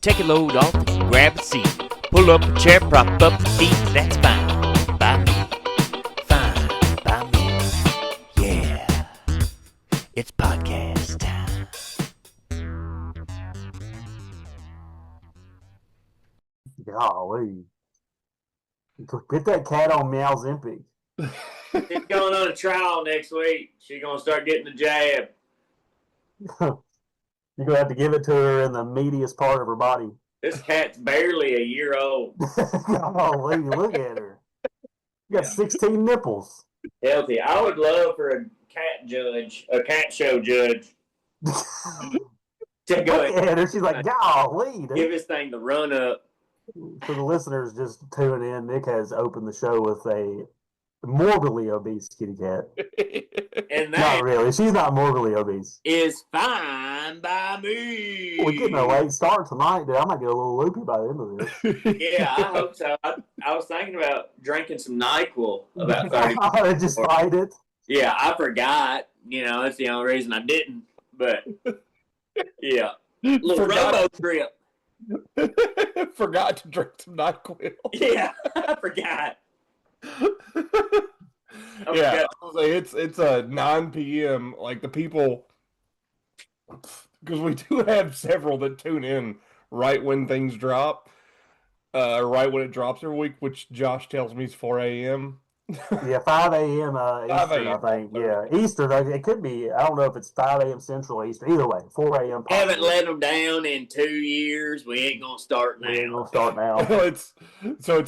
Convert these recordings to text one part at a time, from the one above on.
take a load off and grab a seat. Pull up a chair, prop up your feet, that's fine by me. Fine by me. Yeah, it's podcast time. Golly. Get that cat on Meow Zempic. She's going on a trial next week. She's going to start getting the jab. You're going to have to give it to her in the meatiest part of her body. This cat's barely a year old. Golly, look at her. You got 16 nipples. Healthy. I would love for a cat show judge, to go Look at her. She's like, golly. give this thing the run up. For the listeners just tuning in, Nick has opened the show with a morbidly obese kitty cat. And Not that really. She's not morbidly obese. is fine by me. We're getting a late start tonight, dude. I might get a little loopy by the end of this. Yeah, I hope so. I was thinking about drinking some NyQuil about 30 Just fight it. Yeah, I forgot. That's the only reason I didn't. But, yeah. Little robo trip. Forgot to drink some NyQuil. Yeah, I forgot. Yeah, it's 9 p.m. Like the people, because we do have several that tune in right when things drop, right when it drops every week, which Josh tells me is 4 a.m. Yeah, 5 a.m. 5 Eastern, I think. Yeah, Eastern. It could be. I don't know if it's 5 a.m. Central or Eastern. Either way, 4 a.m. Haven't let them down in 2 years. We ain't gonna start now. We ain't gonna start now. It's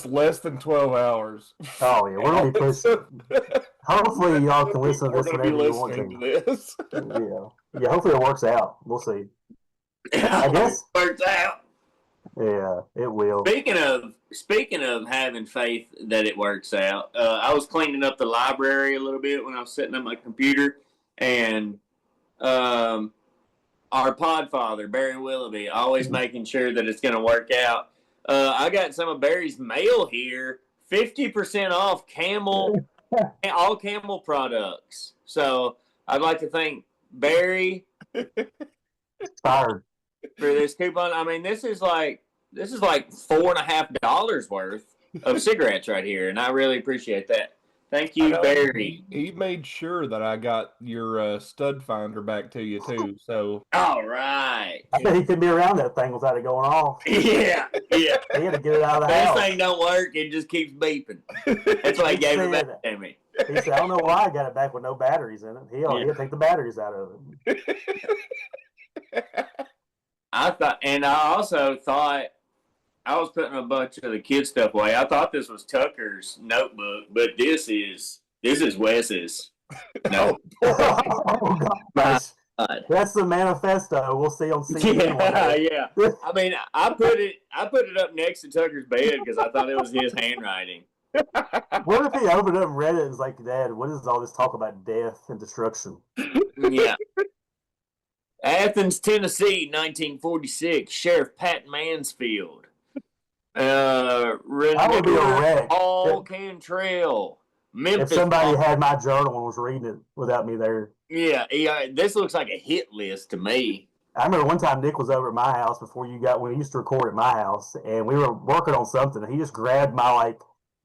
less than 12 hours. Oh yeah, we're gonna be pushing. Hopefully, y'all can listen to We're this gonna be whenever you want listening to. to this. Yeah. Hopefully, it works out. We'll see. I guess. Works out. Yeah, it will. Speaking of having faith that it works out, I was cleaning up the library a little bit when I was setting up my computer, and our podfather Barry Willoughby always making sure that it's going to work out. I got some of Barry's mail here, 50% off all Camel products. So I'd like to thank Barry Fired. for this coupon. I mean, this is like $4.50 worth of cigarettes right here, and I really appreciate that. Thank you, Barry. He made sure that I got your stud finder back to you too. So All right. I bet he could be around that thing without it going off. Yeah. He had to get it out of the This house. thing don't work. It just keeps beeping. That's why he gave it back to me. He said, I don't know why I got it back with no batteries in it. He'll take the batteries out of it. I also thought I was putting a bunch of the kid stuff away. I thought this was Tucker's notebook, but this is Wes's notebook. Oh, gosh. That's the manifesto. We'll see on CNN. Yeah. I mean, I put it up next to Tucker's bed because I thought it was his handwriting. What if he opened it up and read it and was like, Dad, what is all this talk about death and destruction? Yeah. Athens, Tennessee, 1946. Sheriff Pat Mansfield. I would be a wreck. All Cantrell. Memphis. If somebody had my journal and was reading it without me there. Yeah, this looks like a hit list to me. I remember one time Nick was over at my house when we used to record at my house, and we were working on something, and he just grabbed my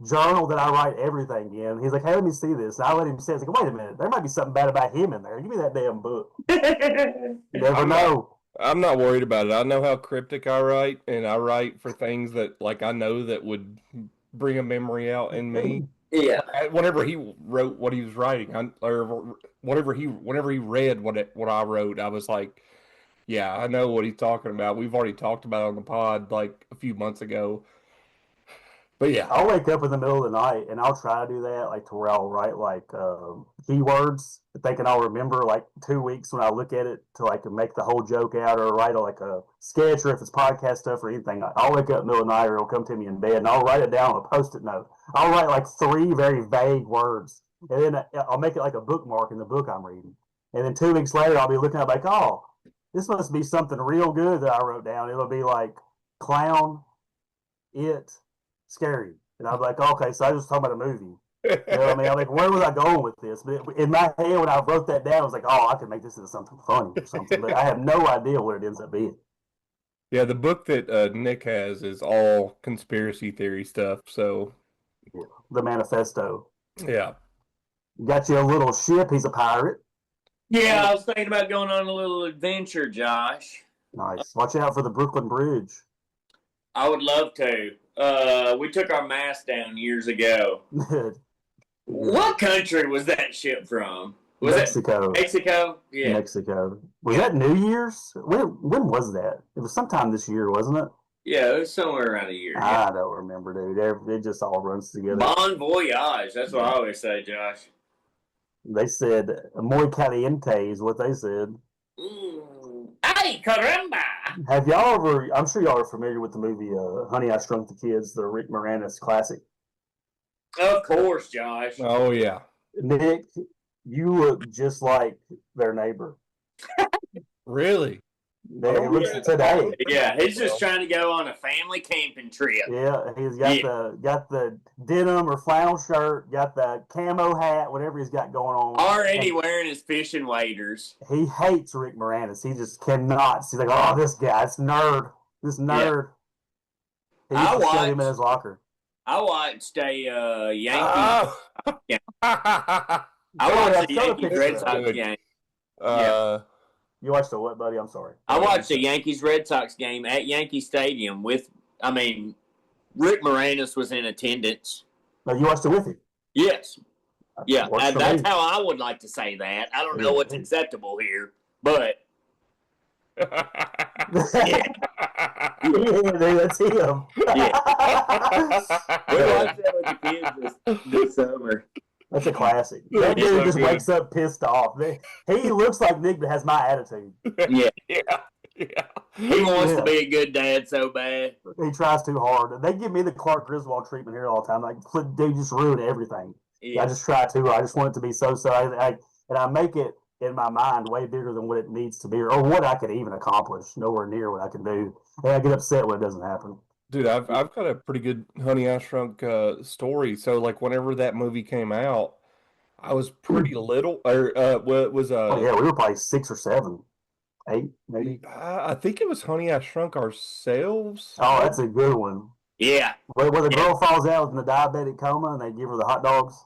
journal that I write everything in. He's like, hey, let me see this. And I let him see it. I was like, wait a minute, there might be something bad about him in there. Give me that damn book. You never know. I'm not worried about it. I know how cryptic I write, and I write for things that I know that would bring a memory out in me. Yeah. Whenever he wrote what he was writing, or whenever he read what I wrote, I was like, yeah, I know what he's talking about. We've already talked about it on the pod a few months ago. But yeah, I'll wake up in the middle of the night and I'll try to do that, to where I'll write keywords that they can all remember 2 weeks when I look at it to make the whole joke out, or write a sketch, or if it's podcast stuff or anything. I'll wake up in the middle of the night, or it'll come to me in bed, and I'll write it down on a Post-it note. I'll write 3 very vague words, and then I'll make it like a bookmark in the book I'm reading. And then 2 weeks later, I'll be looking at oh, this must be something real good that I wrote down. It'll be clown, it, scary. And I'm like, okay, so I was talking about a movie. You know what I mean? I'm like, where was I going with this? But in my head, when I wrote that down, I was like, oh, I could make this into something funny or something. But I have no idea what it ends up being. Yeah, the book that Nick has is all conspiracy theory stuff. So Yeah. The Manifesto. yeah, Got you a little ship. He's a pirate. Yeah, I was thinking about going on a little adventure, Josh. Nice. Watch out for the Brooklyn Bridge. I would love to. We took our mast down years ago. What country was that ship from? Was Mexico. it Mexico? Yeah. Mexico. Was that New Year's? When was that? It was sometime this year, wasn't it? Yeah, it was somewhere around a year. I don't remember, dude. It just all runs together. Bon voyage. That's what I always say, Josh. They said muy caliente is what they said. Ay, caramba! Have y'all ever? I'm sure y'all are familiar with the movie Honey, I Shrunk the Kids, the Rick Moranis classic. Of course, Josh. oh yeah. Nick, you look just like their neighbor. Really? It looks today. Yeah, he's just trying to go on a family camping trip. Yeah, he's got the denim or flannel shirt, got the camo hat, whatever he's got going on. Already wearing his fishing waders. He hates Rick Moranis. He just cannot. He's like, oh, this guy, this nerd. He used to shut him in his locker. I watched a Yankee. Yeah. I watched a Yankees Red Sox game. You watched the what, buddy? I'm sorry. I watched a Yankees Red Sox game at Yankee Stadium with. Rick Moranis was in attendance. No, you watched it with him. Yes. Yeah, that's how I would like to say that. I don't know what's acceptable here, but yeah, that's him. We watched that with the kids this summer. That's a classic. That dude just wakes up pissed off. He looks like Nick, but has my attitude. Yeah. Yeah. He wants to be a good dad so bad. He tries too hard. They give me the Clark Griswold treatment here all the time. Like, dude, just ruin everything. Yeah. I just try to. I just want it to be so. And I make it in my mind way bigger than what it needs to be, or what I could even accomplish. Nowhere near what I can do. And I get upset when it doesn't happen. Dude, I've got a pretty good Honey I Shrunk story. So like whenever that movie came out, I was pretty little. Or what was oh yeah, we were probably 6 or 7, 8 maybe. I think it was Honey I Shrunk Ourselves. Oh, that's a good one. Yeah. Where the girl falls out in the diabetic coma and they give her the hot dogs.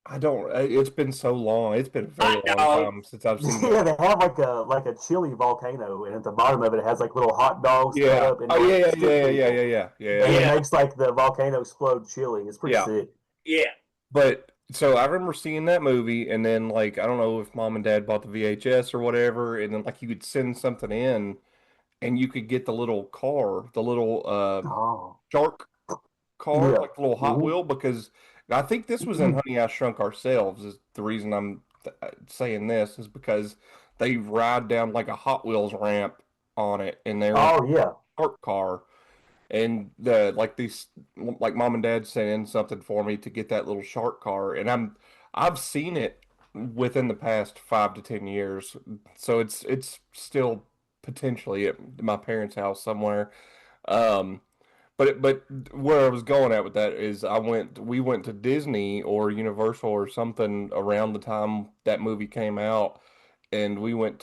I don't. It's been so long. It's been a very long time since I've seen. Yeah, they have like a chili volcano, and at the bottom of it has like little hot dogs. Yeah. Up and yeah. And it makes like the volcano explode chili. It's pretty sick. Yeah. But so I remember seeing that movie, and then like I don't know if mom and dad bought the VHS or whatever, and then like you could send something in, and you could get the little car, the little shark car, like the little Hot Wheel, because. I think this was in Honey I Shrunk Ourselves. Is the reason I'm saying this is because they ride down like a Hot Wheels ramp on it, and they're shark car, and like mom and dad sent in something for me to get that little shark car, and I've seen it within the past 5 to 10 years, so it's still potentially at my parents' house somewhere. But where I was going at with that is we went to Disney or Universal or something around the time that movie came out, and we got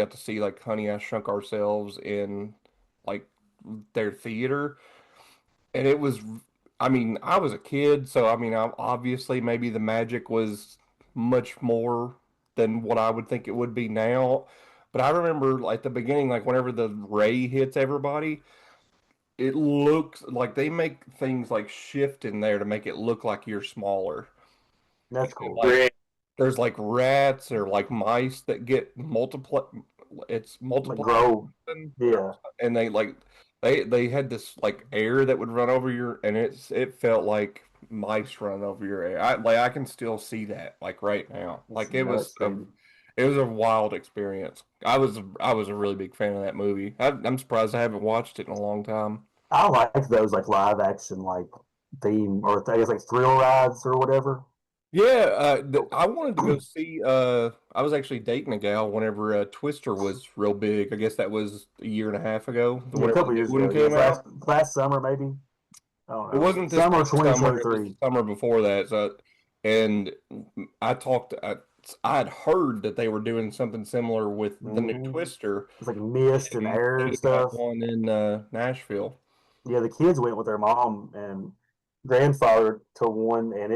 to see like Honey I Shrunk Ourselves in like their theater, and it was, I was a kid, so obviously maybe the magic was much more than what I would think it would be now, but I remember like the beginning, like whenever the ray hits everybody. It looks like they make things like shift in there to make it look like you're smaller. That's cool. Like, there's like rats or like mice that get multiple. It's multiple. Grow. Yeah. And they had this like air that would run over your, and it felt like mice run over your air. I can still see that like right now. Like it was a wild experience. I was a really big fan of that movie. I'm surprised I haven't watched it in a long time. I like those like live action like theme or I guess like thrill rides or whatever. Yeah, I wanted to go see. I was actually dating a gal whenever Twister was real big. I guess that was a year and a half ago. A couple years ago. Came out. Last summer maybe. I don't know. It wasn't this summer summer. 2023. It was the summer before that. So, and I I had heard that they were doing something similar with the new Twister. It's like mist and air and They stuff. got one in Nashville. Yeah, the kids went with their mom and grandfather to one, and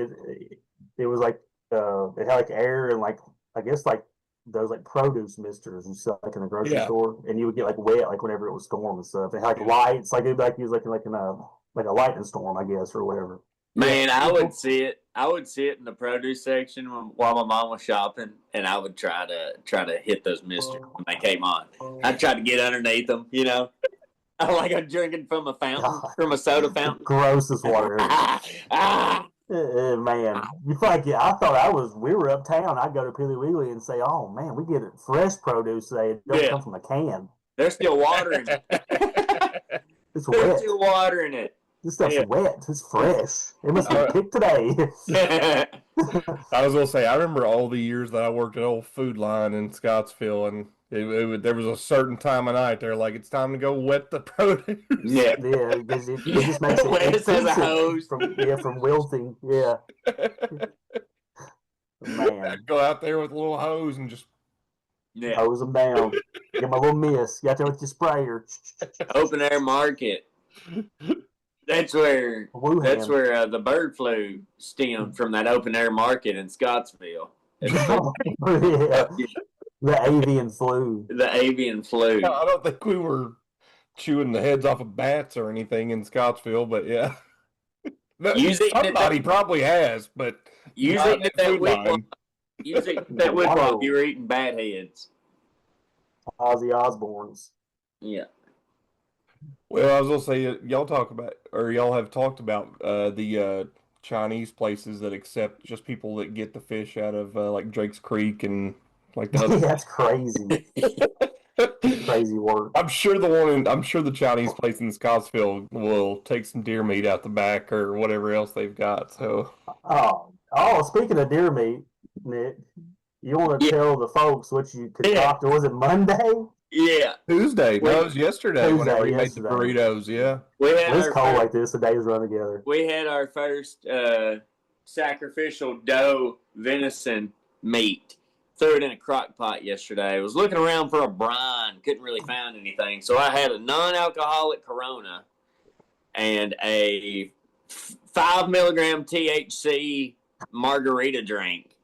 it was like it had like air and like I guess like those like produce misters and stuff like in the grocery store, and you would get like wet like whenever it was storm and stuff. It had like lights, like it'd be like he was like in a lightning storm, I guess, or whatever. Man, I would see it. I would see it in the produce section while my mom was shopping, and I would try to hit those misters when they came on. I'd try to get underneath them, you know. Like I'm drinking from a fountain, from a soda fountain. Grossest water. Man, you like I thought we were uptown. I'd go to Piggly Wiggly and say, "Oh man, we get it fresh produce today. It don't come from a can. There's still water in it. It's There's wet. still water in it. This stuff's wet. It's fresh. It must be picked today." I was gonna say, I remember all the years that I worked at Old Food Line in Scottsville, and there was a certain time of night they're like, it's time to go wet the produce. Yeah, because it just makes it Wet as a hose. from wilting. Yeah, man, I'd go out there with a little hose and just hose them down. Get my little mist. You out there with your sprayer. Open air market. That's where the bird flu stemmed from, that open air market in Scottsville. Yeah. The avian flu. The avian flu. I don't think we were chewing the heads off of bats or anything in Scottsville, but yeah. Somebody probably has, but using that whip while you were eating bat heads. Ozzy Osbourne's. Yeah. Well, I was gonna say, y'all have talked about the Chinese places that accept just people that get the fish out of like Drake's Creek and like that. That's crazy. Crazy work. I'm sure the Chinese place in Scottsville will take some deer meat out the back or whatever else they've got. So. Oh, speaking of deer meat, Nick, you want to tell the folks what you concocted? Was it Monday? Yeah. Tuesday. No, it was yesterday whenever we made the burritos. Yeah. It's cold like this. The days run together. We had our first sacrificial doe venison meat. Threw it in a crock pot yesterday. I was looking around for a brine. Couldn't really find anything. So I had a non-alcoholic Corona and a 5 milligram THC margarita drink.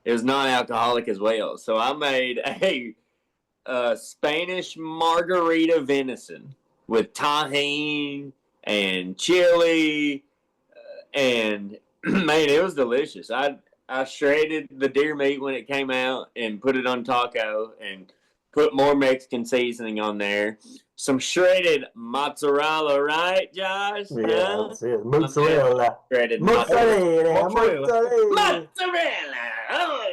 It was non-alcoholic as well. So I made a Spanish margarita venison with tahini and chili, and man, it was delicious. I shredded the deer meat when it came out and put it on taco and put more Mexican seasoning on there. Some shredded mozzarella, right, Josh? Yeah, that's it. Mozzarella. Shredded mozzarella. Mozzarella. Oh,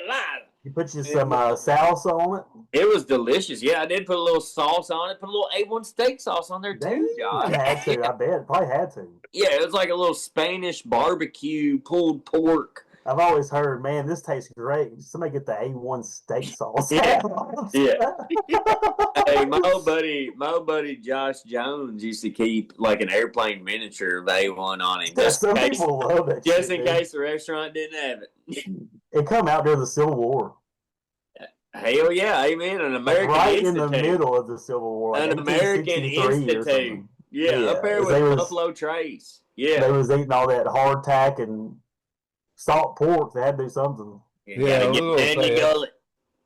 you put you some salsa on it? It was delicious. Yeah, I did put a little sauce on it. Put a little A1 steak sauce on there too, Josh. You had to, I bet. Probably had to. Yeah, it was like a little Spanish barbecue pulled pork. I've always heard, man, this tastes great. Somebody get the A1 steak sauce. Yeah. Hey, my old buddy Josh Jones used to keep like an airplane miniature of A1 on him. Some people love it. Just in case the restaurant didn't have it. It come out during the Civil War. Hell yeah, amen. An American right Institute. In the middle of the Civil War. Like An American Institute. Yeah, up there with Buffalo Trace. Yeah. They was eating all that hardtack and salt pork. They had to do something. Yeah,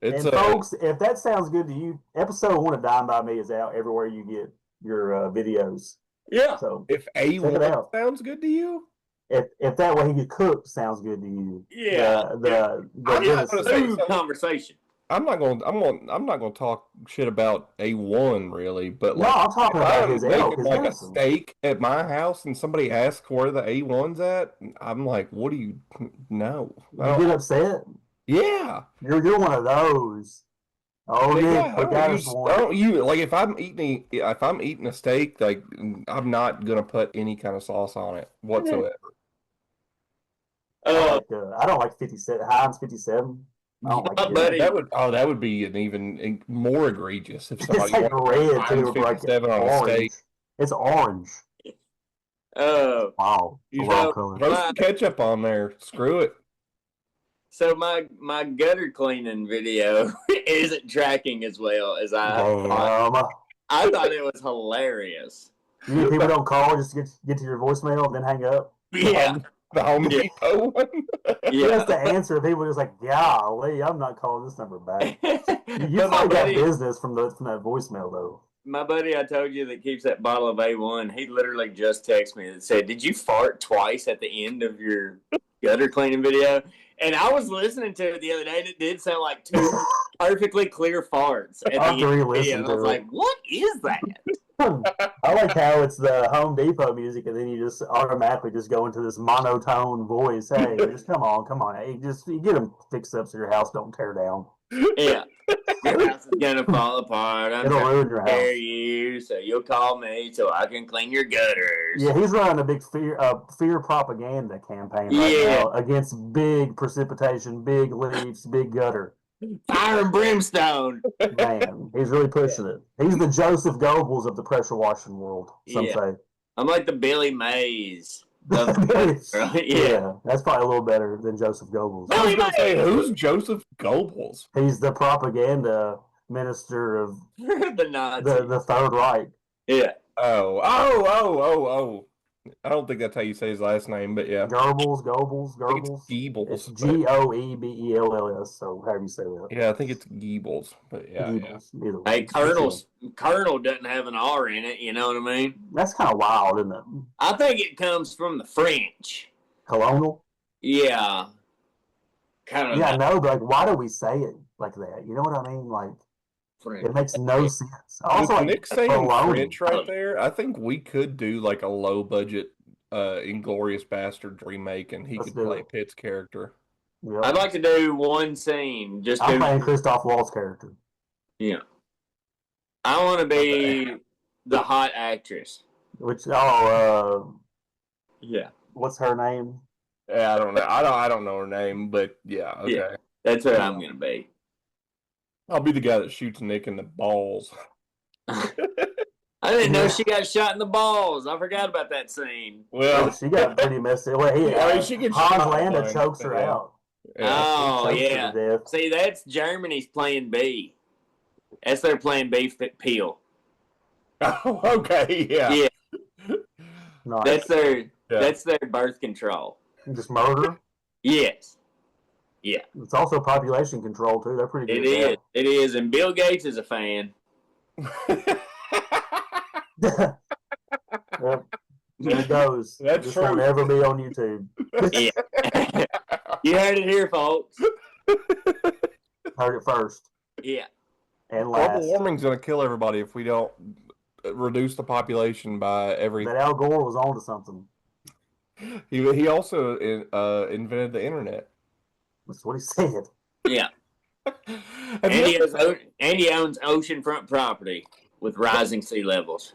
and folks, if that sounds good to you, episode 1 of Dime by Me is out everywhere you get your videos. Yeah. So if A1 sounds good to you, if that way he cooked sounds good to you, the conversation. I'm not gonna talk shit about A1 really, but like, no, I'm talking about his elk. Like a steak at my house, and somebody asks where the A1's at, I'm like, what do you know? You get upset? Yeah, you're one of those. Oh yeah, like if I'm eating a steak, like I'm not gonna put any kind of sauce on it whatsoever. I don't like 57 Heinz 57. That would be an even more egregious if somebody it's like red too, like on a steak. It's orange. Oh wow! Throw some ketchup on there. Screw it. So my gutter cleaning video isn't tracking as well as I thought. Damn. I thought it was hilarious. You mean people don't call just to get to your voicemail and then hang up? Yeah. The Home Yeah. Depot one. He Yeah. has to answer. People just like, golly, I'm not calling this number back. You But probably got business from that voicemail though. my buddy I told you that keeps that bottle of A1, he literally just texted me and said, "Did you fart twice at the end of your gutter cleaning video?" And I was listening to it the other day, and it did sound like two perfectly clear farts at the I'll end have to of the video. re-listen And I to was it. like, what is that? I like how it's the Home Depot music, and then you just automatically just go into this monotone voice. Hey, just come on. Hey, you get them fixed up so your house don't tear down. Yeah. Your house is going to fall apart. I'm It'll trying ruin to your scare house. you, so you'll call me so I can clean your gutters. Yeah, he's running a big fear propaganda campaign right Yeah. now against big precipitation, big leaves, big gutter. Fire and brimstone. Man, he's really pushing it. He's the Joseph Goebbels of the pressure washing world, some Yeah. say. I'm like the Billy Mays. Of, Yeah, that's probably a little better than Joseph Goebbels. I was going to say, who's Joseph Goebbels? He's the propaganda minister of the Nazi. the Third Reich. Yeah. Oh. I don't think that's how you say his last name, but yeah. Goebbels. I think it's Goebbels. It's Goebbels, so however you say that. Yeah, I think it's Goebbels, but yeah. Goebbels, either way. Hey, Colonel doesn't have an R in it, you know what I mean? That's kind of wild, isn't it? I think it comes from the French. Colonial? Yeah. Kind of Yeah, I know, but like, why do we say it like that? You know what I mean? Like, French. it makes no sense. With Also, like, Nick saying baloney. French right there, I think we could do like a low budget Inglorious Bastards remake, and he Let's could do play it. Pitt's character. Yeah. I'd like to do one scene. Just I'm do, playing Christoph Waltz character. yeah. I want to be the hot actress. Which Yeah. what's her name? Yeah, I don't know. I don't know her name, but yeah, okay. Yeah. That's what I'm gonna be. I'll be the guy that shoots Nick in the balls. I didn't know she got shot in the balls. I forgot about that scene. Well, She got pretty messy. Well, I mean, she gets Hans shot Landa fine, chokes her yeah. out. Oh, Chokes her yeah. to death. See, that's Germany's plan B. That's their plan B peel. Oh, okay, yeah. Yeah. Nice. That's their birth control. Just murder. Yes. Yeah. It's also population control too. They're pretty It good is. at It is. And Bill Gates is a fan. that. Yep. There it goes. That's this true. won't ever be on YouTube. Yeah. You heard it here, folks. Heard it first Yeah. and last. Global warming's going to kill everybody if we don't reduce the population by every. That Al Gore was onto something. He also invented the internet. That's what he said. Yeah. Have you ever- And he owns oceanfront property with rising sea levels.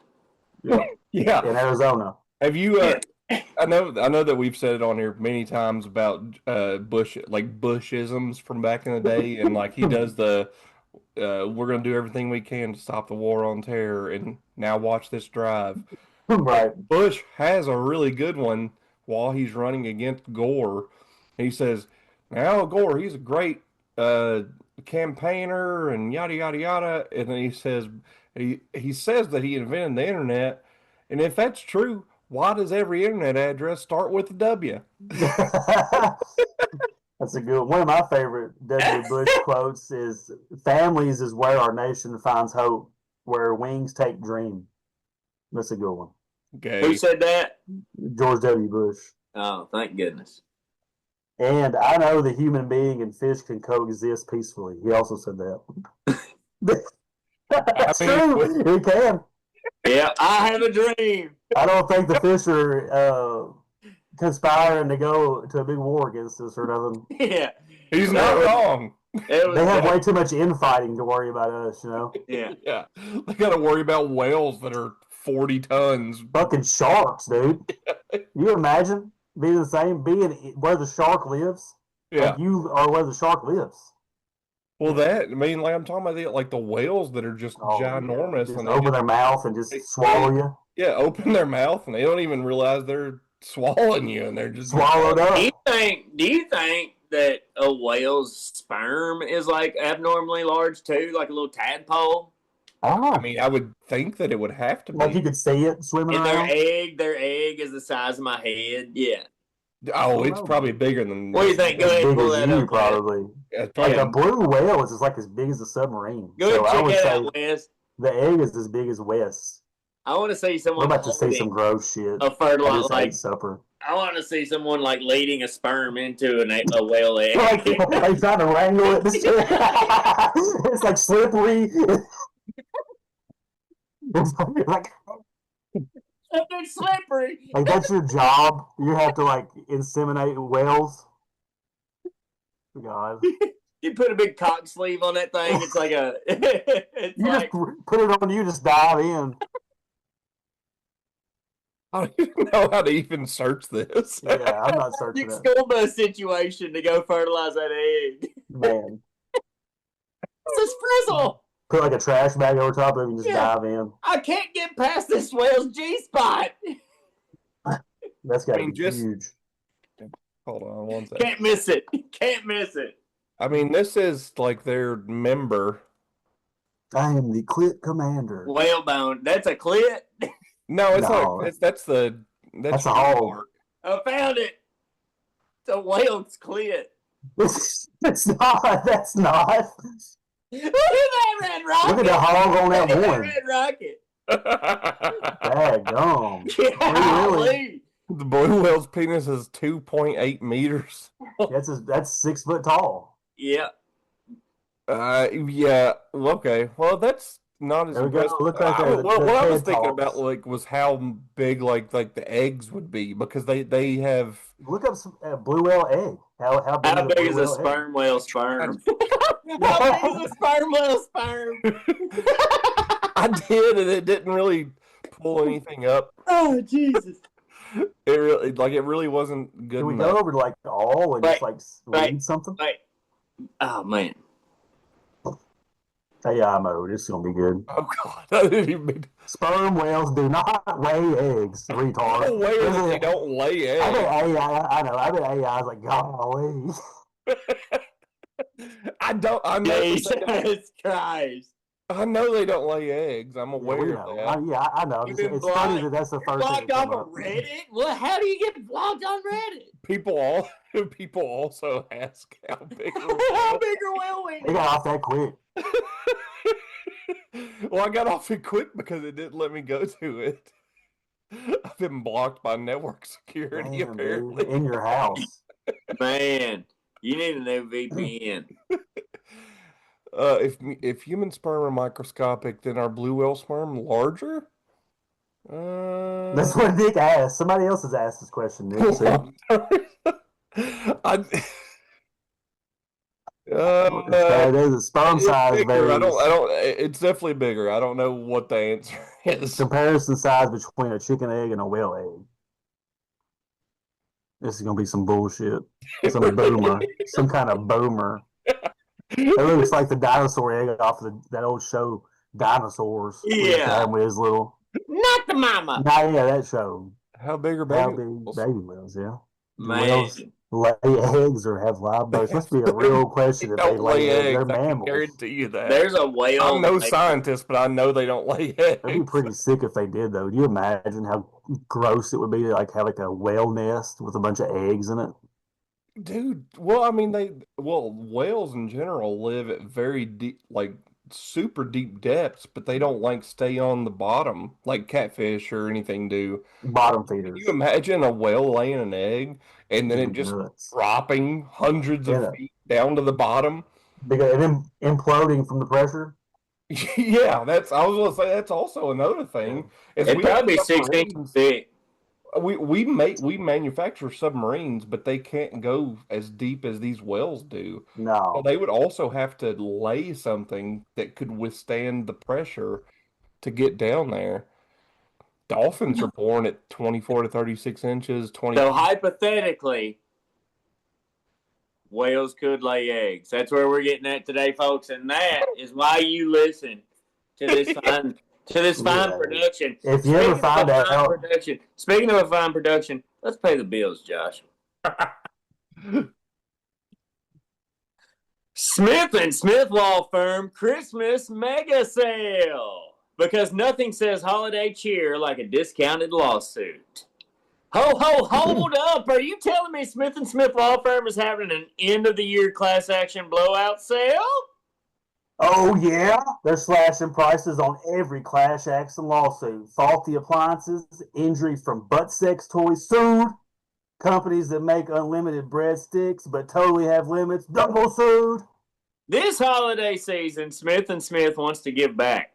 yeah. In Arizona. Have you? Yeah. I know that we've said it on here many times about Bushisms from back in the day, and like he does the we're gonna do everything we can to stop the war on terror, and now watch this drive. Right. Bush has a really good one while he's running against Gore. He says, "Now Gore, he's a great campaigner and yada yada yada," and then he says that he invented the internet, and if that's true, why does every internet address start with a W? That's a good one. One of my favorite W. Bush quotes is families is where our nation finds hope, where wings take dream. That's a good one. Okay. Who said that? George W. Bush. Oh, thank goodness. And I know the human being and fish can coexist peacefully. He also said that. That's true. He can. Yeah, I have a dream. I don't think the fish are conspiring to go to a big war against us or nothing. Yeah. He's not wrong. It was, They have way too much infighting to worry about us, you know? yeah. Yeah. They got to worry about whales that are 40 tons. Fucking sharks, dude. You imagine being the same, being where the shark lives? Yeah. Like you are where the shark lives. Well, like I'm talking about the whales that are just ginormous. Just And they open their mouth and just swallow you. Yeah, open their mouth and they don't even realize they're swallowing you, and they're just Swallowed up. Do you think that a whale's sperm is like abnormally large too, like a little tadpole? Oh, I mean, I would think that it would have to like you be. could see it swimming And around. their egg is the size of my head. Yeah. Oh, don't it's know. probably bigger than. What do you think? Go As ahead and big pull as that you, up. probably. Yeah, it's Like probably a blue whale is just like as big as a submarine. Go ahead So and I check would that say out, Wes. the egg is as big as Wes. I want to see We're someone about to see some holding gross shit. a I fertilizer. just ate Like supper. I want to see someone like leading a sperm into a whale egg. like trying to wrangle it. It's like slippery. It's like It's slippery. that's your job. You have to like inseminate whales. God. You put a big cock sleeve on that thing. It's like a. It's You like just put it on you, just dive in. I don't even know how to even search this. Yeah, I'm not searching a it. school bus situation to go fertilize that egg. Man. It's a frizzle. Put like a trash bag over top of it and just Yeah. dive in. I can't get past this whale's G spot. That's gotta I mean, be just- huge. Hold on one second. Can't miss it. Can't miss it. I mean, this is like their member. I am the clit commander. Whalebone. That's a clit. No, it's No. not. That's That's a your hog. mark. I found it. It's a whale's clit. That's not. That's not. Look at that red rocket. Look at the hog on that Look at horn. red rocket. Daggum. Golly. The blue whale's penis is 2.8 meters. That's 6 foot tall. Yeah. Yeah. Okay. Well, that's not as There we go. impressive. Look right there, the what I was head thinking tops. about like was how big like the eggs would be because they have. Look up some blue whale egg. How big, How is big is a blue whale egg? sperm whale sperm? How big is a sperm whale sperm? I did, and it didn't really pull anything up. Oh Jesus! It really wasn't good Can we enough. go over to like all and just like Right. read something? Like, oh man. AI mode. It's gonna be good. Oh God! I didn't even mean. Sperm whales do not lay eggs. Retard. No way that they don't lay I bet eggs. AI. I know. I bet AI is like, golly. I don't. I know. Jesus Christ! I know they don't lay eggs. I'm Yeah, aware we of know. that. I know. You've It's been funny blocked. that's the first thing Blocked that off come of up. Reddit? Well, how do you get blocked on Reddit? People also ask how big. How big are whale They wings? got off that quick. Well, I got off it quick because it didn't let me go to it. I've been blocked by network security Damn, apparently. dude. In your house. Man, you need a new VPN. If human sperm are microscopic, then are blue whale sperm larger? That's what Nick asked. Somebody else has asked this question, Nick. So, the sperm it's size bigger. varies. I don't. It's definitely bigger. I don't know what the answer is. Comparison size between a chicken egg and a whale egg. This is gonna be some bullshit. Some boomer. Some kind of boomer. It looks like the dinosaur egg off of that old show, Dinosaurs. We used to Yeah. have when we was little. Not the mama. Nah, yeah, that show. How big are How baby big whales? baby whales, yeah. Do Man. whales lay eggs or have live births? Must be a real question if they Don't lay eggs. They're I can mammals. guarantee you that. There's a whale. I'm no like- scientist, but I know they don't lay eggs. That'd be pretty sick if they did, though. Do you imagine how gross it would be to like have like a whale nest with a bunch of eggs in it? Dude, well, I mean, whales in general live at very deep, like super deep depths, but they don't like stay on the bottom like catfish or anything do. Bottom Can feeders. you imagine a whale laying an egg and then it just Nuts. dropping hundreds Yeah. of feet down to the bottom? Because and then imploding from the pressure. Yeah, I was gonna say that's also another thing. is It'd we have probably be 6 submarines. inches thick. We manufacture submarines, but they can't go as deep as these whales do. So No. they would also have to lay something that could withstand the pressure to get down there. Dolphins are born at 24 to 36 inches. 20. So hypothetically, whales could lay eggs. That's where we're getting at today, folks, and that is why you listen to this fine Yeah. production. If you ever Speaking of find a fine out, production, speaking of a fine production, let's pay the bills, Josh. Smith and Smith Law Firm Christmas Mega Sale. Because nothing says holiday cheer like a discounted lawsuit. Ho, ho, hold up. Are you telling me Smith and Smith Law Firm is having an end-of-the-year class action blowout sale? Oh, yeah? They're slashing prices on every class action lawsuit. Faulty appliances, injury from butt sex toys sued, companies that make unlimited breadsticks but totally have limits double sued. This holiday season, Smith and Smith wants to give back.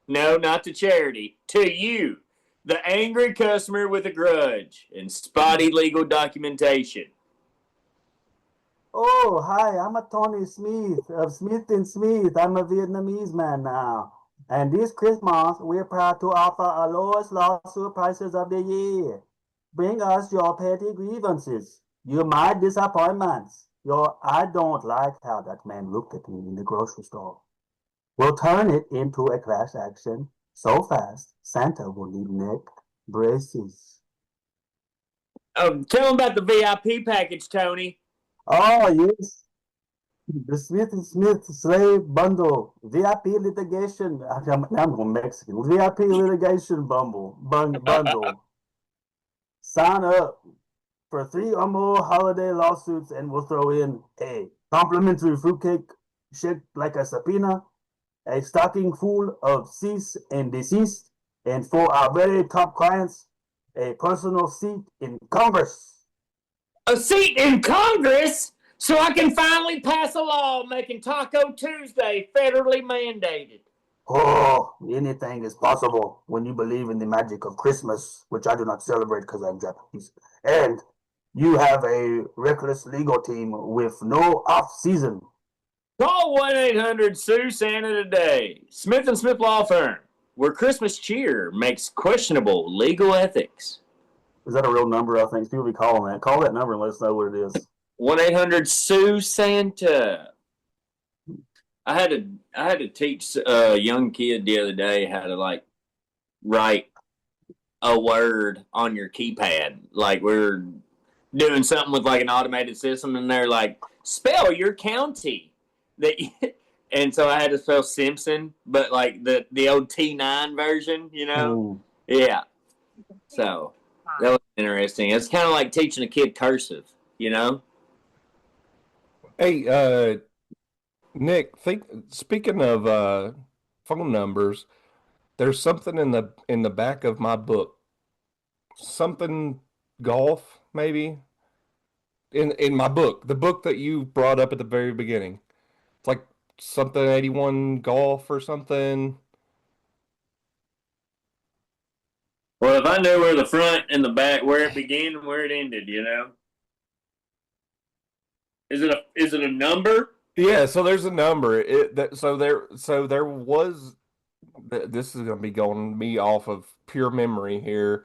No, not to charity. To you, the angry customer with a grudge and spotty legal documentation. Oh, hi, I'm a Tony Smith of Smith and Smith. I'm a Vietnamese man now. And this Christmas, we're proud to offer our lowest lawsuit prices of the year. Bring us your petty grievances, your mild disappointments, your I don't like how that man looked at me in the grocery store. We'll turn it into a class action so fast Santa will need neck braces. Tell them about the VIP package, Tony. Oh, yes. The Smith and Smith slave bundle, VIP litigation. I'm going Mexican. VIP litigation bundle. Sign up for 3 or more holiday lawsuits, and we'll throw in a complimentary fruitcake shaped like a subpoena, a stocking full of cease and desist, and for our very top clients, a personal seat in Congress. A seat in Congress so I can finally pass a law making Taco Tuesday federally mandated. Oh, anything is possible when you believe in the magic of Christmas, which I do not celebrate because I'm Japanese. And you have a reckless legal team with no off season. Call 1-800-SUE-SANTA today. Smith and Smith Law Firm, where Christmas cheer makes questionable legal ethics. Is that a real number? I think people be calling that. Call that number and let us know what it is. 1-800-SUE-SANTA. I had to teach a young kid the other day how to write a word on your keypad. Like we're doing something with like an automated system, and they're like, spell your county. And so I had to spell Simpson, but like the old T9 version, you know? Ooh. Yeah. So that was interesting. It's kind of like teaching a kid cursive, you know? Hey, Nick, speaking of phone numbers, there's something in the back of my book. Something golf, maybe? In my book, the book that you brought up at the very beginning. It's like something 81 golf or something. Well, if I knew where the front and the back, where it began and where it ended, you know? Is it a number? Yeah, so there's a number. So there was. This is going to be going me off of pure memory here,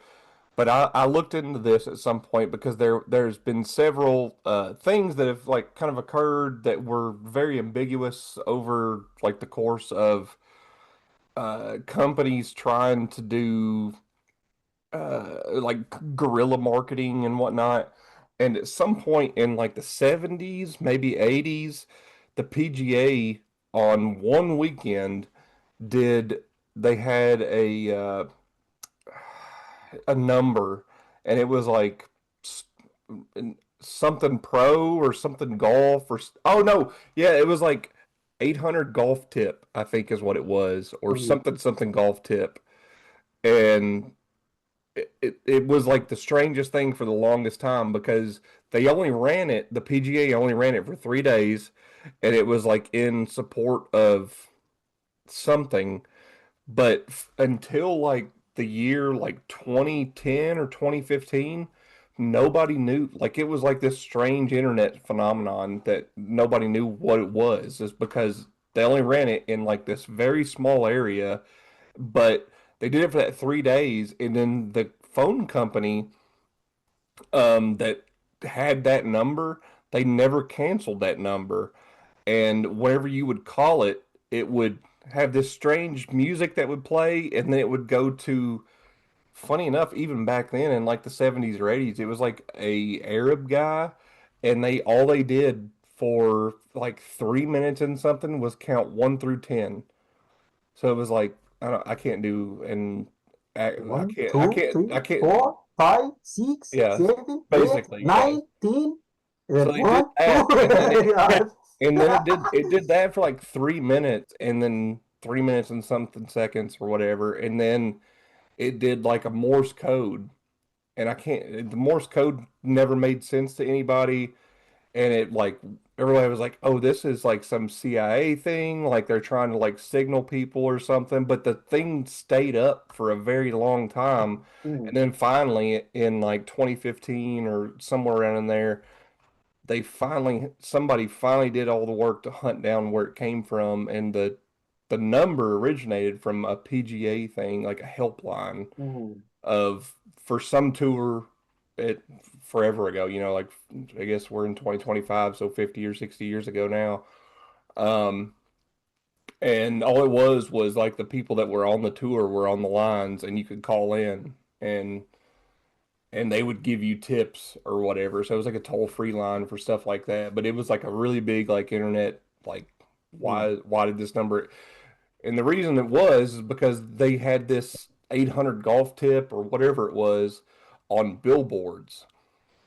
but I looked into this at some point because there's been several things that have like kind of occurred that were very ambiguous over like the course of companies trying to do like guerrilla marketing and whatnot. And at some point in like the 70s, maybe 80s, the PGA on one weekend did they had a number, and it was like something pro or something golf or oh no, yeah, it was like 800 golf tip, I think is what it was, or something golf tip. And it was like the strangest thing for the longest time because the PGA only ran it for 3 days, and it was like in support of something. But until like the year like 2010 or 2015, nobody knew. Like it was like this strange internet phenomenon that nobody knew what it was, just because they only ran it in like this very small area. But they did it for that 3 days, and then the phone company that had that number, they never canceled that number. And whenever you would call it, it would have this strange music that would play, and then it would go to, funny enough, even back then in like the 70s or 80s, it was like a Arab guy, and they all they did for like 3 minutes and something was count 1 through 10. So it was like I can't do and I One, can't I two, can't three, I can't 4, 5, 6, yeah 7, 8, basically yeah. 9, 10, and So then they did one, that, two. and then Yeah. it did that for like 3 minutes, and then 3 minutes and something seconds or whatever, and then it did like a Morse code, and I can't. The Morse code never made sense to anybody, and it like everybody was like, "Oh, this is like some CIA thing, like they're trying to like signal people or something." But the thing stayed up for a very long time, and then finally in like 2015 or somewhere around in there somebody finally did all the work to hunt down where it came from, and the number originated from a PGA thing, like a helpline of for some tour it forever ago, like I guess we're in 2025, so 50 or 60 years ago now. Um, and all it was like the people that were on the tour were on the lines, and you could call in and they would give you tips or whatever. So it was like a toll-free line for stuff like that. But it was like a really big like internet like why did this number, and the reason it was is because they had this 800 golf tip or whatever it was on billboards.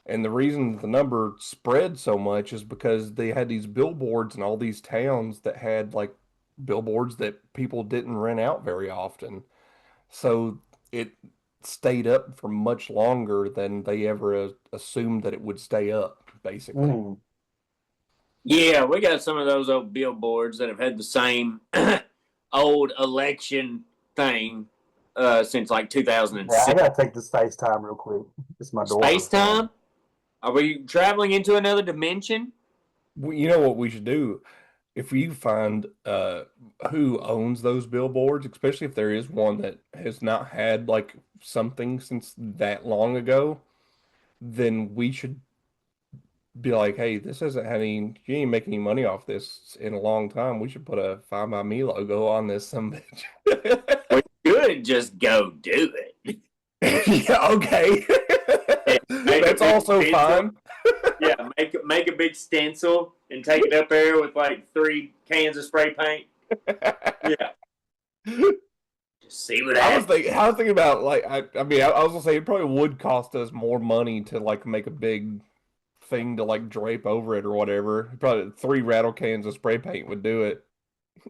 And the reason the number spread so much is because they had these billboards in all these towns that had like billboards that people didn't rent out very often. So it stayed up for much longer than they ever assumed that it would stay up, basically. Yeah, we got some of those old billboards that have had the same old election thing since like Yeah, I 2006. gotta take this FaceTime real quick. It's my daughter. Space time? Are we traveling into another dimension? You know what we should do? If you find who owns those billboards, especially if there is one that has not had like something since that long ago, then we should be like, hey, this hasn't had any, you ain't making any money off this in a long time. We should put a Find by Me logo on this some bitch. We could just go do it. Yeah, okay. Make That's a big also stencil. fine. Yeah, make a big stencil and take it up there with like 3 cans of spray paint. Yeah. Just see what happens. I was thinking about like I mean I was gonna say it probably would cost us more money to like make a big thing to like drape over it or whatever. Probably 3 rattle cans of spray paint would do it.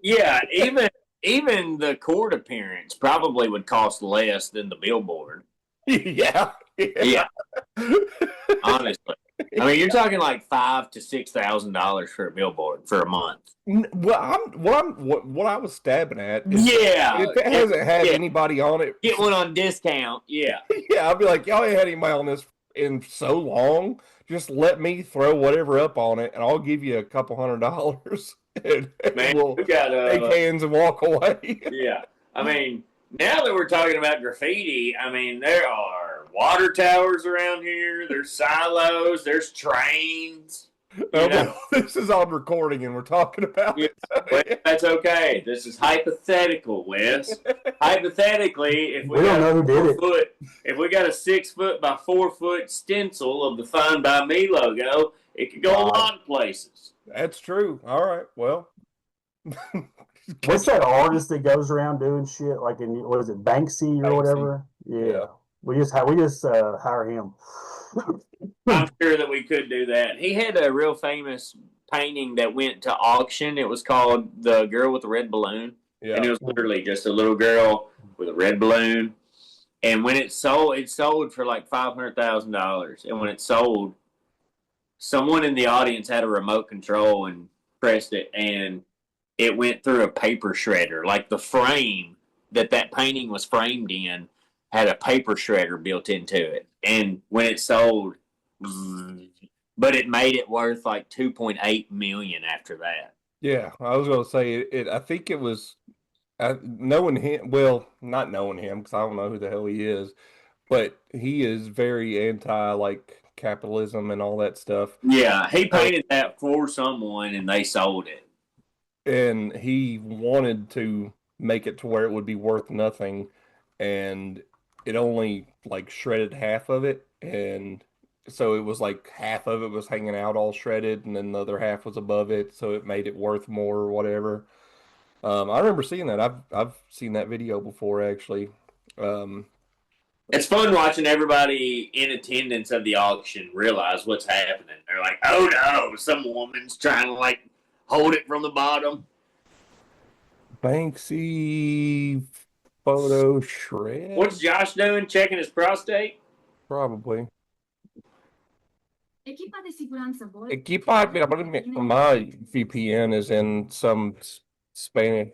Yeah, even the court appearance probably would cost less than the billboard. Yeah. Yeah, honestly. I mean, you're talking like $5,000 to $6,000 for a billboard for a month. What I was stabbing at is Yeah, if it hasn't had yeah. anybody on it, Get one on discount. Yeah, yeah, I'll be like, y'all ain't had anybody on this in so long. Just let me throw whatever up on it, and I'll give you a couple $100, and man, we'll we got shake hands and walk away. yeah. I mean, now that we're talking about graffiti, I mean, there are water towers around here. There's silos. There's trains. This is on recording, and we're talking about it. Well, that's okay. This is hypothetical, Wes. Hypothetically, if we got know who did it. if we got a 6 foot by 4 foot stencil of the Find by Me logo, it could go a lot of places. That's true. All right. Well, What's that artist that goes around doing shit like in what is it, Banksy or Banksy. whatever? Yeah. We just hire him. I'm sure that we could do that. He had a real famous painting that went to auction. It was called The Girl with the Red Balloon. yeah. And it was literally just a little girl with a red balloon. And when it sold for like $500,000. And when it sold, someone in the audience had a remote control and pressed it, and it went through a paper shredder. Like the frame that painting was framed in had a paper shredder built into it. And when it sold, but it made it worth like $2.8 million after that. Yeah, I was going to say it. I think it was knowing him. Well, not knowing him because I don't know who the hell he is, but he is very anti like capitalism and all that stuff. Yeah, he painted that for someone and they sold it. And he wanted to make it to where it would be worth nothing, and it only like shredded half of it, and so it was like half of it was hanging out all shredded, and then the other half was above it, so it made it worth more or whatever. I remember seeing that. I've seen that video before actually. Um, It's fun watching everybody in attendance of the auction realize what's happening. They're like, "Oh no, some woman's trying to like hold it from the bottom." Banksy photo shred. What's Josh doing? Checking his prostate? Probably. Equipa de sigurança boa. My VPN is in some Spanish.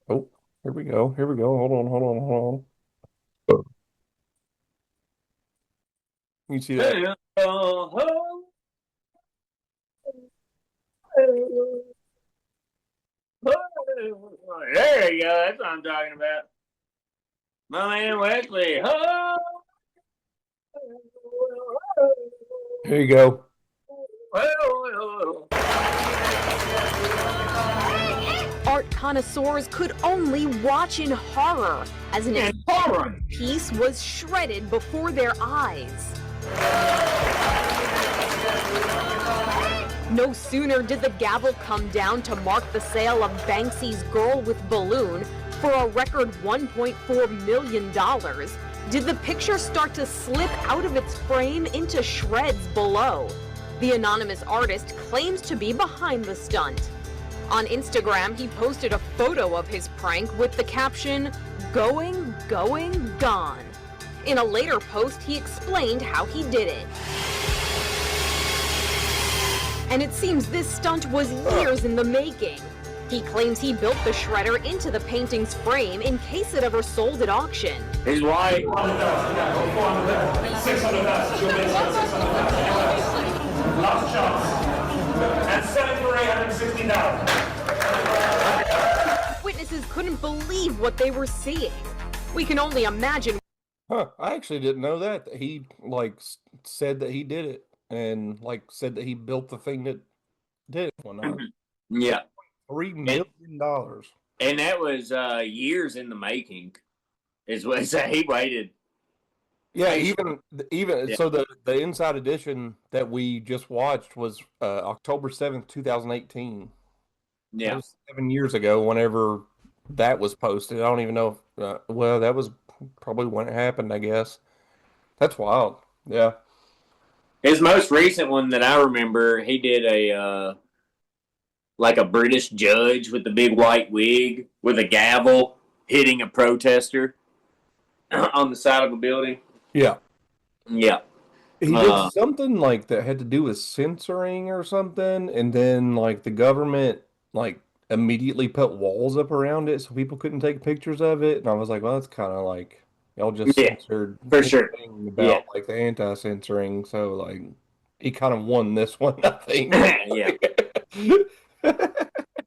Oh, here we go. Here we go. Hold on. You see that? There you go. That's what I'm talking about. My man Wesley. Here you go. Art connoisseurs could only watch in horror as an important piece was shredded before their eyes. No sooner did the gavel come down to mark the sale of Banksy's Girl with Balloon for a record $1.4 million, did the picture start to slip out of its frame into shreds below. The anonymous artist claims to be behind the stunt. On Instagram, he posted a photo of his prank with the caption, "Going, gone." In a later post, he explained how he did it. And it seems this stunt was years in the making. He claims he built the shredder into the painting's frame in case it ever sold at auction. His wife. 600,000. Last chance. And selling for 860,000. Witnesses couldn't believe what they were seeing. We can only imagine. Huh, I actually didn't know that. He like said that he did it and like said that he built the thing that did it. Whatnot. Yeah. $3 million. And that was years in the making. Is what he waited. Yeah, even Yeah. so the Inside Edition that we just watched was October 7th, 2018. That Yeah. was 7 years ago whenever that was posted. I don't even know if, well, that was probably when it happened, I guess. That's wild. Yeah. His most recent one that I remember, he did a like a British judge with the big white wig with a gavel hitting a protester on the side of a building. Yeah. Yeah. He did something like that had to do with censoring or something, and then like the government like immediately put walls up around it so people couldn't take pictures of it. And I was like, well, that's kind of like y'all just Yeah, censored for sure. anything about Yeah. like the anti-censoring. So like he kind of won this one, I think. Yeah.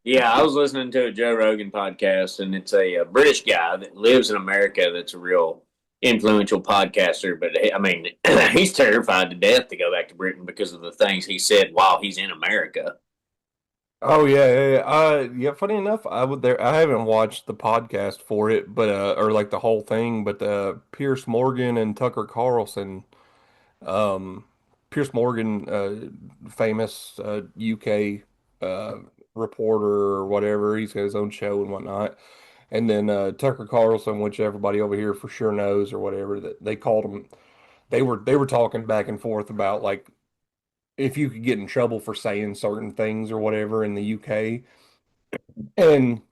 Yeah, I was listening to a Joe Rogan podcast, and it's a British guy that lives in America that's a real influential podcaster. But I mean, he's terrified to death to go back to Britain because of the things he said while he's in America. Oh yeah. Funny enough, I haven't watched the podcast for it, but or like the whole thing, but Pierce Morgan and Tucker Carlson, Pierce Morgan, famous UK reporter or whatever. He's got his own show and whatnot. And then Tucker Carlson, which everybody over here for sure knows or whatever, that they called him. They were talking back and forth about like if you could get in trouble for saying certain things or whatever in the UK. And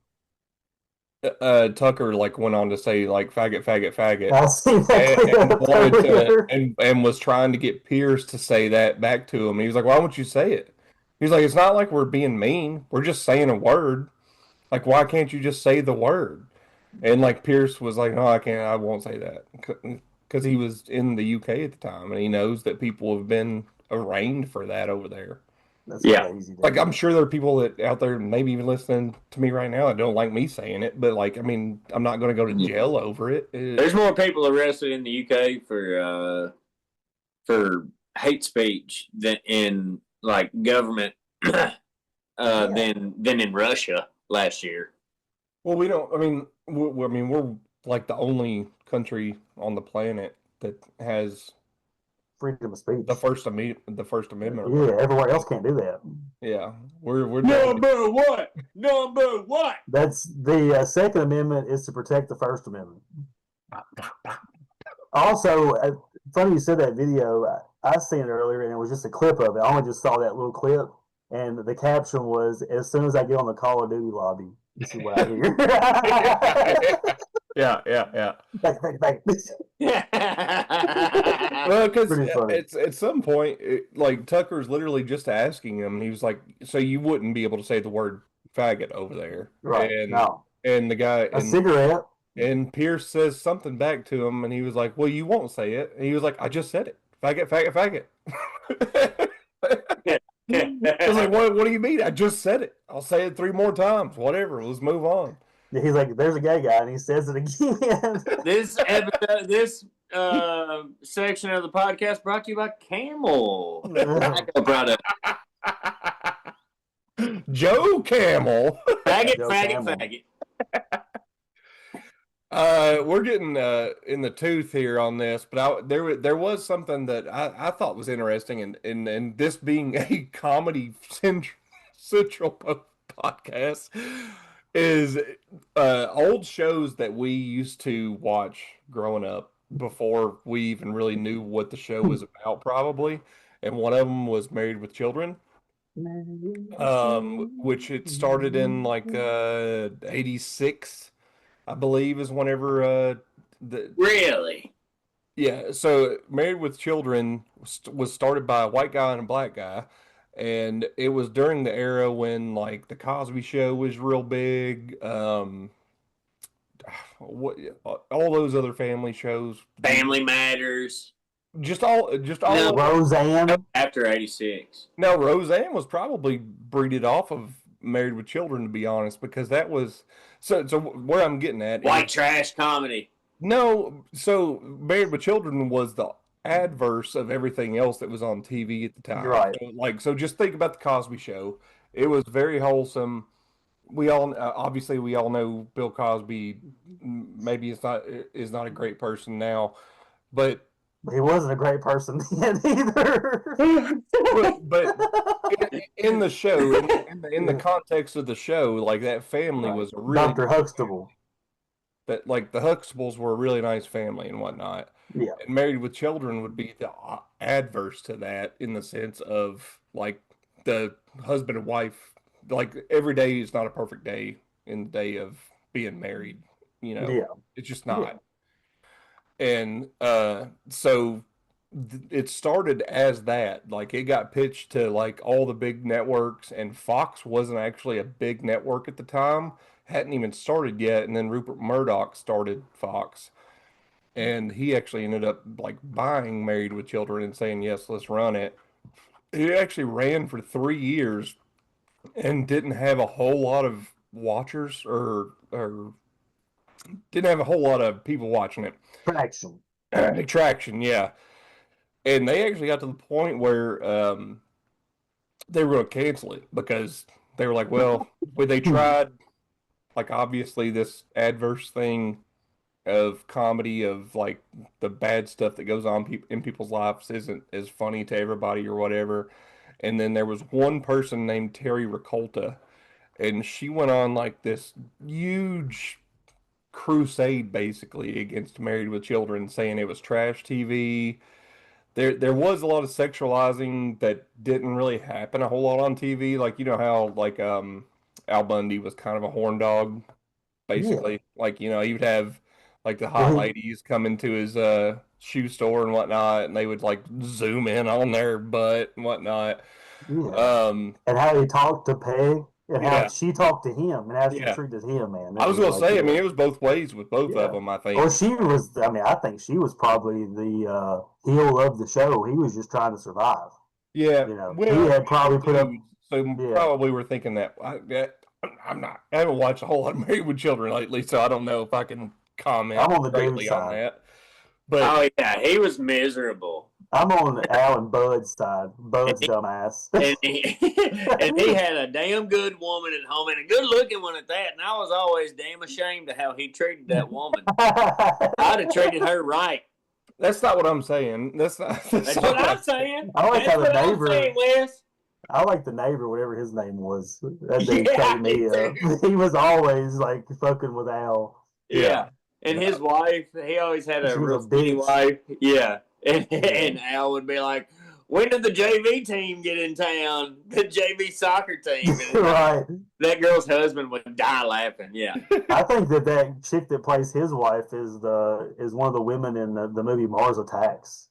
Tucker like went on to say like faggot, faggot, faggot, I seen that and wanted to earlier. and was trying to get Pierce to say that back to him. He was like, "Why won't you say it?" He's like, "It's not like we're being mean. We're just saying a word. Like, why can't you just say the word?" And like Pierce was like, "No, I can't. I won't say that," because he was in the UK at the time, and he knows that people have been arraigned for that over there. That's Yeah. crazy. Like, I'm sure there are people that out there, maybe even listening to me right now, that don't like me saying it, but like, I mean, I'm not going to go to jail over it. There's more people arrested in the UK for hate speech than in like government than in Russia last year. Well, we don't. I mean, we're like the only country on the planet that has freedom of speech. The First Amendment. Yeah, everywhere else can't do that. Yeah, we're Number what? Number what? That's the Second Amendment is to protect the First Amendment. Also, funny you said that video. I seen it earlier, and it was just a clip of it. I only just saw that little clip, and the caption was, "As soon as I get on the Call of Duty lobby, this is what I hear." yeah. Thank. Well, because Pretty funny. it's at some point, like Tucker's literally just asking him. He was like, "So you wouldn't be able to say the word faggot over there?" Right? And No, and the guy a cigarette. and Pierce says something back to him, and he was like, "Well, you won't say it." And he was like, "I just said it, faggot, faggot, faggot." I was like, "What do you mean? I just said it. I'll say it 3 more times. Whatever. Let's move on." He's like, "There's a gay guy," and he says it again. This episode, this section of the podcast brought to you by Camel. Tobacco product. Joe Camel. Faggot, Joe faggot, Camel. faggot. We're getting in the tooth here on this, but there was something that I thought was interesting, and this being a comedy central podcast is old shows that we used to watch growing up before we even really knew what the show was about, probably. And one of them was Married with Children, which it started in like 86. I believe is whenever Really? yeah. So Married with Children was started by a white guy and a black guy, and it was during the era when like the Cosby Show was real big. What all those other family shows, Family Matters. just all No. Roseanne. After 86. No, Roseanne was probably breeded off of Married with Children, to be honest, because that was so where I'm getting at. White trash comedy. No, so Married with Children was the adverse of everything else that was on TV at the time. Right. So just think about the Cosby Show. It was very wholesome. We all obviously we all know Bill Cosby. Maybe is not a great person now, but He wasn't a great person then either. but in the show, in the context of the show, like that family was a really Dr. Huxtable. that like the Huxtables were a really nice family and whatnot. Yeah. And Married with Children would be the adverse to that in the sense of like the husband and wife, like every day is not a perfect day in the day of being married, Yeah. It's just not. And so it started as that, like it got pitched to like all the big networks, and Fox wasn't actually a big network at the time, hadn't even started yet, and then Rupert Murdoch started Fox, and he actually ended up like buying Married with Children and saying, yes, let's run it. It actually ran for 3 years and didn't have a whole lot of watchers or didn't have a whole lot of people watching it. Traction, yeah. And they actually got to the point where they were going to cancel it because they were like, well, when they tried, like obviously this adverse thing of comedy of like the bad stuff that goes on in people's lives isn't as funny to everybody or whatever. And then there was one person named Terry Ricolta, and she went on like this huge crusade basically against Married with Children, saying it was trash TV. There was a lot of sexualizing that didn't really happen a whole lot on TV. Like, you know how like Al Bundy was kind of a horn dog, basically. Yeah. Like, he would have like the hot ladies come into his shoe store and whatnot, and they would like zoom in on their butt and whatnot. Yeah. And how he talked to Peg. And how she talked to him and how she treated him, man. I was going to say, I mean, it was both ways with both of them, I think. Or she was, I think she was probably the heel of the show. He was just trying to survive. Yeah. He had probably put up. So probably we're thinking that. I haven't watched a whole lot of Married with Children lately, so I don't know if I can comment I'm on the greatly on that. But, he was miserable. I'm on Al and Bud's side. Bud's dumbass. and he had a damn good woman at home, and a good looking one at that. And I was always damn ashamed of how he treated that woman. I'd have treated her right. That's not what I'm saying. That's That's what I'm saying. I like how That's the what neighbor. I'm saying, Wes. I like the neighbor, whatever his name was. That dude Yeah, cracked me me up. too. He was always like fucking with Al. Yeah. And his wife, he always had She a was real a skinny bitch. wife. Yeah. And, Yeah. and Al would be like, when did the JV team get in town? The JV soccer team. And Right. that girl's husband would die laughing. Yeah. I think that chick that plays his wife is one of the women in the movie Mars Attacks.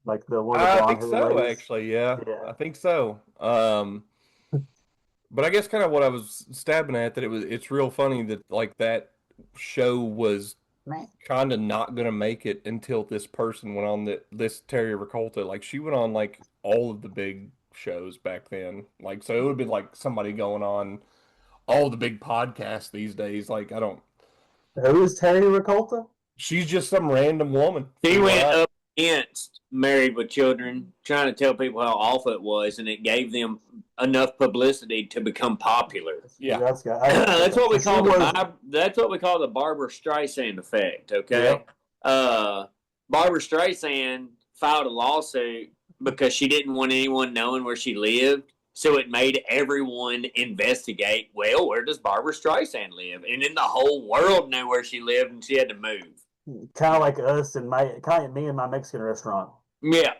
Like the one of the I blonde think so, ladies. actually. Yeah, Yeah. I think so. But I guess kind of what I was stabbing at that it's real funny that like that show was kind of not gonna make it until this person went on this Terry Ricolta. Like she went on like all of the big shows back then. Like so it would be like somebody going on all the big podcasts these days. Like I don't. Who is Terry Ricolta? She's just some random woman. He went up against Married with Children, trying to tell people how awful it was, and it gave them enough publicity to become popular. Yeah. That's What we call that's what we call the Barbara Streisand effect. Okay, Barbara Streisand filed a lawsuit because she didn't want anyone knowing where she lived, so it made everyone investigate. Well, where does Barbara Streisand live? And then the whole world knew where she lived, and she had to move. Kind of like us and me and my Mexican restaurant. Yeah,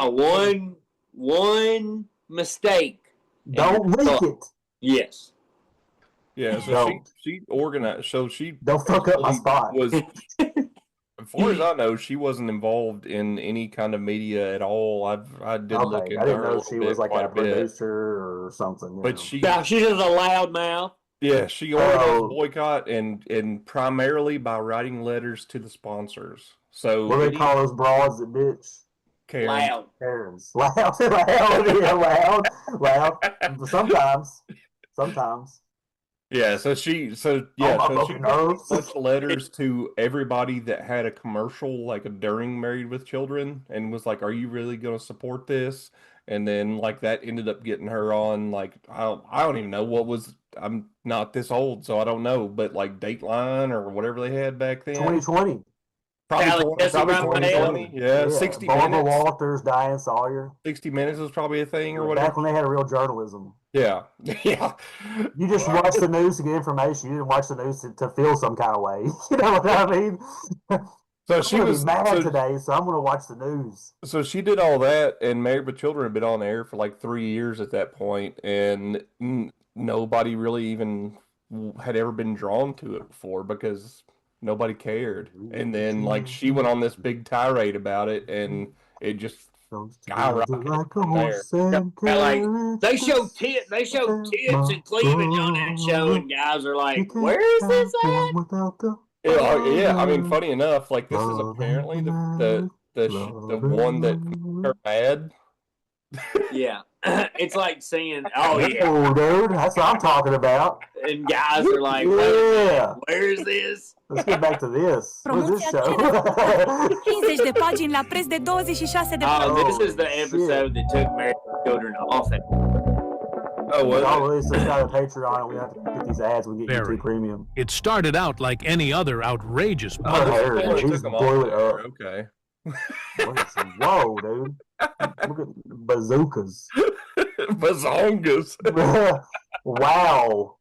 one mistake. Don't leak it. Yes. Yeah, so Don't. she organized. So she Don't fuck up my spot. Was, as far as I know, she wasn't involved in any kind of media at all. I did look into I didn't her know she was like a producer or something. But she's just a loud mouth. Yeah, she organized a boycott and primarily by writing letters to the sponsors. So what do they call those broads that bitch? Karens. Loud. Karens. Loud. Yeah, loud. Sometimes. Yeah, so she wrote a bunch of letters to everybody that had a commercial like during Married with Children and was like, "Are you really going to support this?" And then like that ended up getting her on like I don't even know what was. I'm not this old, so I don't know, but like Dateline or whatever they had back then. 2020. Probably 2020. Yeah, 60 Barbara Minutes. Walters, Diane Sawyer. 60 Minutes was probably a thing or whatever. Back when they had real journalism. Yeah. Yeah. You just watch the news to get information. You didn't watch the news to feel some kind of way. You know what I mean? So she was mad today, so I'm going to watch the news. So she did all that, and Married with Children had been on air for like 3 years at that point, and nobody really even had ever been drawn to it before because nobody cared. And then like she went on this big tirade about it, and it just skyrocketed like they show tits in cleavage on that show, and guys are like, "Where is this at?" Yeah, I mean, funny enough, like this is apparently the one that her mad. Yeah, it's like saying, "Oh yeah, oh dude, that's what I'm talking about." And guys are like, "Yeah, where is this?" Let's get back to this. Where's this show? 50 de pagini la preț de 26 de pagini. Oh, this is the episode that took Married with Children off it. Oh, well, we subscribe to Patreon and we have to get these ads. We get YouTube Premium. It started out like any other outrageous. He's blew it up. Okay. Whoa, dude! Look at bazookas. Bazongas. Wow.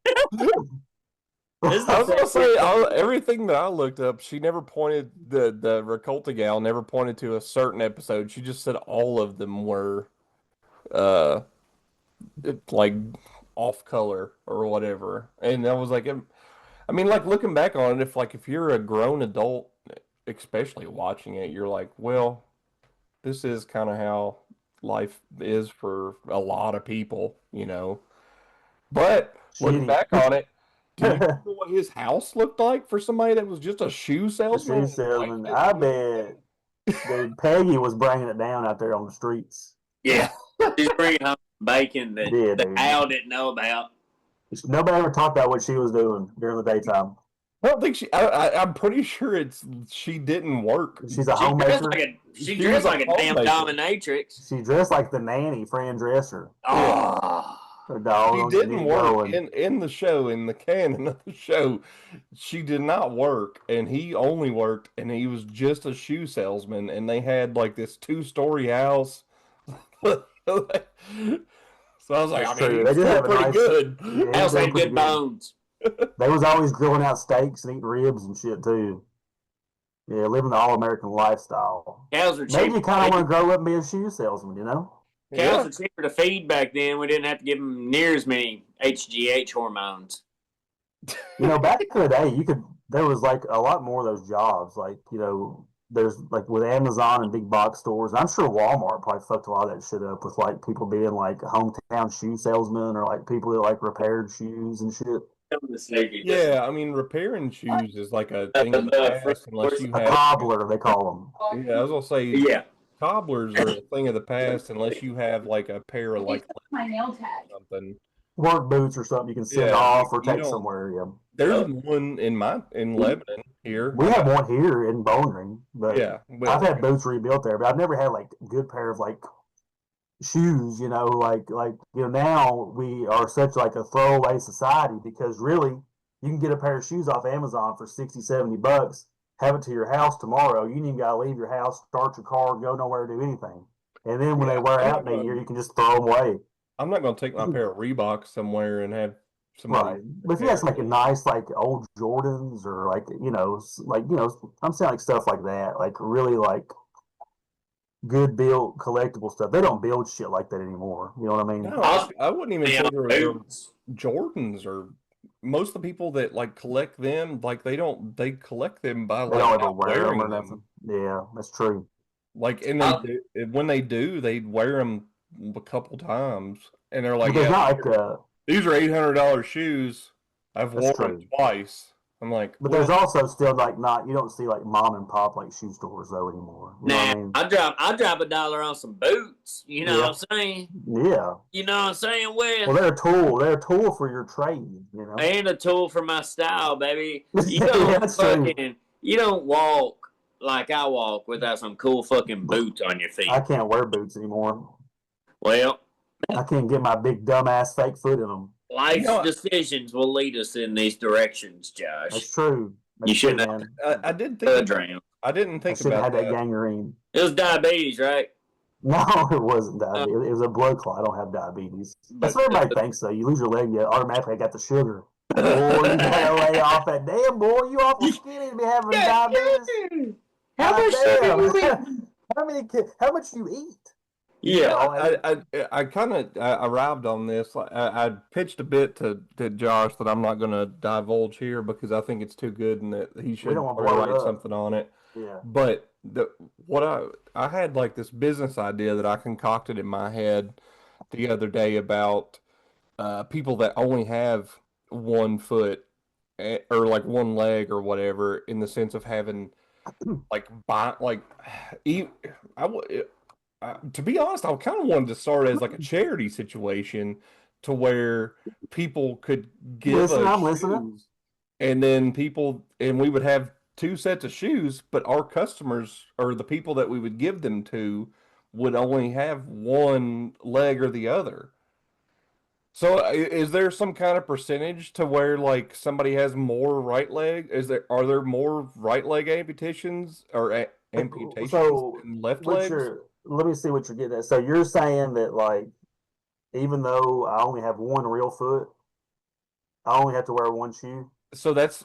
I was gonna say everything that I looked up. She never pointed the Ricolta gal never pointed to a certain episode. She just said all of them were, like off color or whatever. And I was like, I mean, like looking back on it, if you're a grown adult, especially watching it, you're like, well, this is kind of how life is for a lot of people, you know. But looking back on it, do you remember what his house looked like for somebody that was just a shoe salesman? I bet that Peggy was bringing it down out there on the streets. Yeah, she's bringing home bacon that Al didn't know about. Nobody ever talked about what she was doing during the daytime. I don't think I'm pretty sure she didn't work. She's a homemaker. She dressed like a damn dominatrix. She dressed like the nanny, Fran Dresser. Oh. Her dog She don't get didn't me work going. in the show, in the canon of the show. She did not work, and he only worked, and he was just a shoe salesman, and they had like this 2-story house. So I was like, That's I mean, true. he They was did still have a pretty nice. good. Yeah, he was House doing had pretty good good. bones. They was always grilling out steaks and eating ribs and shit too. Yeah, living the all American lifestyle. Cows are Maybe cheaper. you kind of want to grow up and be a shoe salesman, you know? Cows Yeah. are cheaper to feed back then. We didn't have to give them near as many HGH hormones. You know, back in the day, there was like a lot more of those jobs. Like, there's like with Amazon and big box stores. I'm sure Walmart probably fucked a lot of that shit up with like people being like hometown shoe salesmen or like people that like repaired shoes and shit. Yeah, I mean, repairing shoes is like a thing of the past unless you A have. cobbler, they call them. Yeah, I was gonna say, Yeah. cobblers are a thing of the past unless you have like a pair of like My nail tag. something. Work boots or something you can send Yeah, off or you take don't- somewhere. Yeah. There's one in Lebanon here. We have one here in Bone Ring, but Yeah, I've had boots rebuilt there, but I've never had like a good pair of like shoes, now we are such like a throwaway society because really you can get a pair of shoes off Amazon for 60, $70, have it to your house tomorrow. You ain't even gotta leave your house, start your car, go nowhere, do anything. And then when they wear out in a year, you can just throw them away. I'm not gonna take my pair of Reeboks somewhere and have somebody. Right. But if you have some like a nice like old Jordans or I'm saying like stuff like that, like really like good build collectible stuff. They don't build shit like that anymore. You know what I mean? No, I wouldn't even say they're Jordans, or most of the people that like collect them, like they collect them by They like don't ever not wear them wearing or them. nothing. Yeah, that's true. Like, and when they do, they wear them a couple times, and they're like, But there's "Yeah, not like these are $800 shoes. I've That's worn them true. twice." I'm like, but well, there's also still like not you don't see like mom and pop like shoe stores though anymore. You know what I mean? I drop $1 on some boots. You know what I'm saying? Yeah. You know what I'm saying? Well, they're a tool. They're a tool for your trade, you know. And a tool for my style, baby. You Yeah, don't that's true. you don't walk like I walk without some cool fucking boots on your feet. I can't wear boots anymore. Well, I can't get my big dumbass fake foot in them. life's decisions will lead us in these directions, Josh. That's true. You shouldn't have I did think drown. I didn't think shouldn't about have had that that. gangrene. It was diabetes, right? No, it wasn't diabetes. It was a blood clot. I don't have diabetes. That's what everybody thinks, though. You lose your leg, you automatically got the sugar. Boy, you gotta lay off that. Damn, boy, you awful skinny to be having diabetes. How much sugar you eat? How much you eat? Yeah. I kind of arrived on this. I pitched a bit to Josh that I'm not going to divulge here because I think it's too good and that he should don't wanna blow it write up. something on it. Yeah. But I had like this business idea that I concocted in my head the other day about people that only have one foot or like one leg or whatever, in the sense of having to be honest, I kind of wanted to start as like a charity situation to where people could give I'm us listening. shoes, and then we would have 2 sets of shoes, but our customers or the people that we would give them to would only have one leg or the other. So is there some kind of percentage to where like somebody has more right leg? Are there more right leg amputations or amputations than left legs? Let me see what you're getting at. So you're saying that like, even though I only have one real foot, I only have to wear one shoe? So that's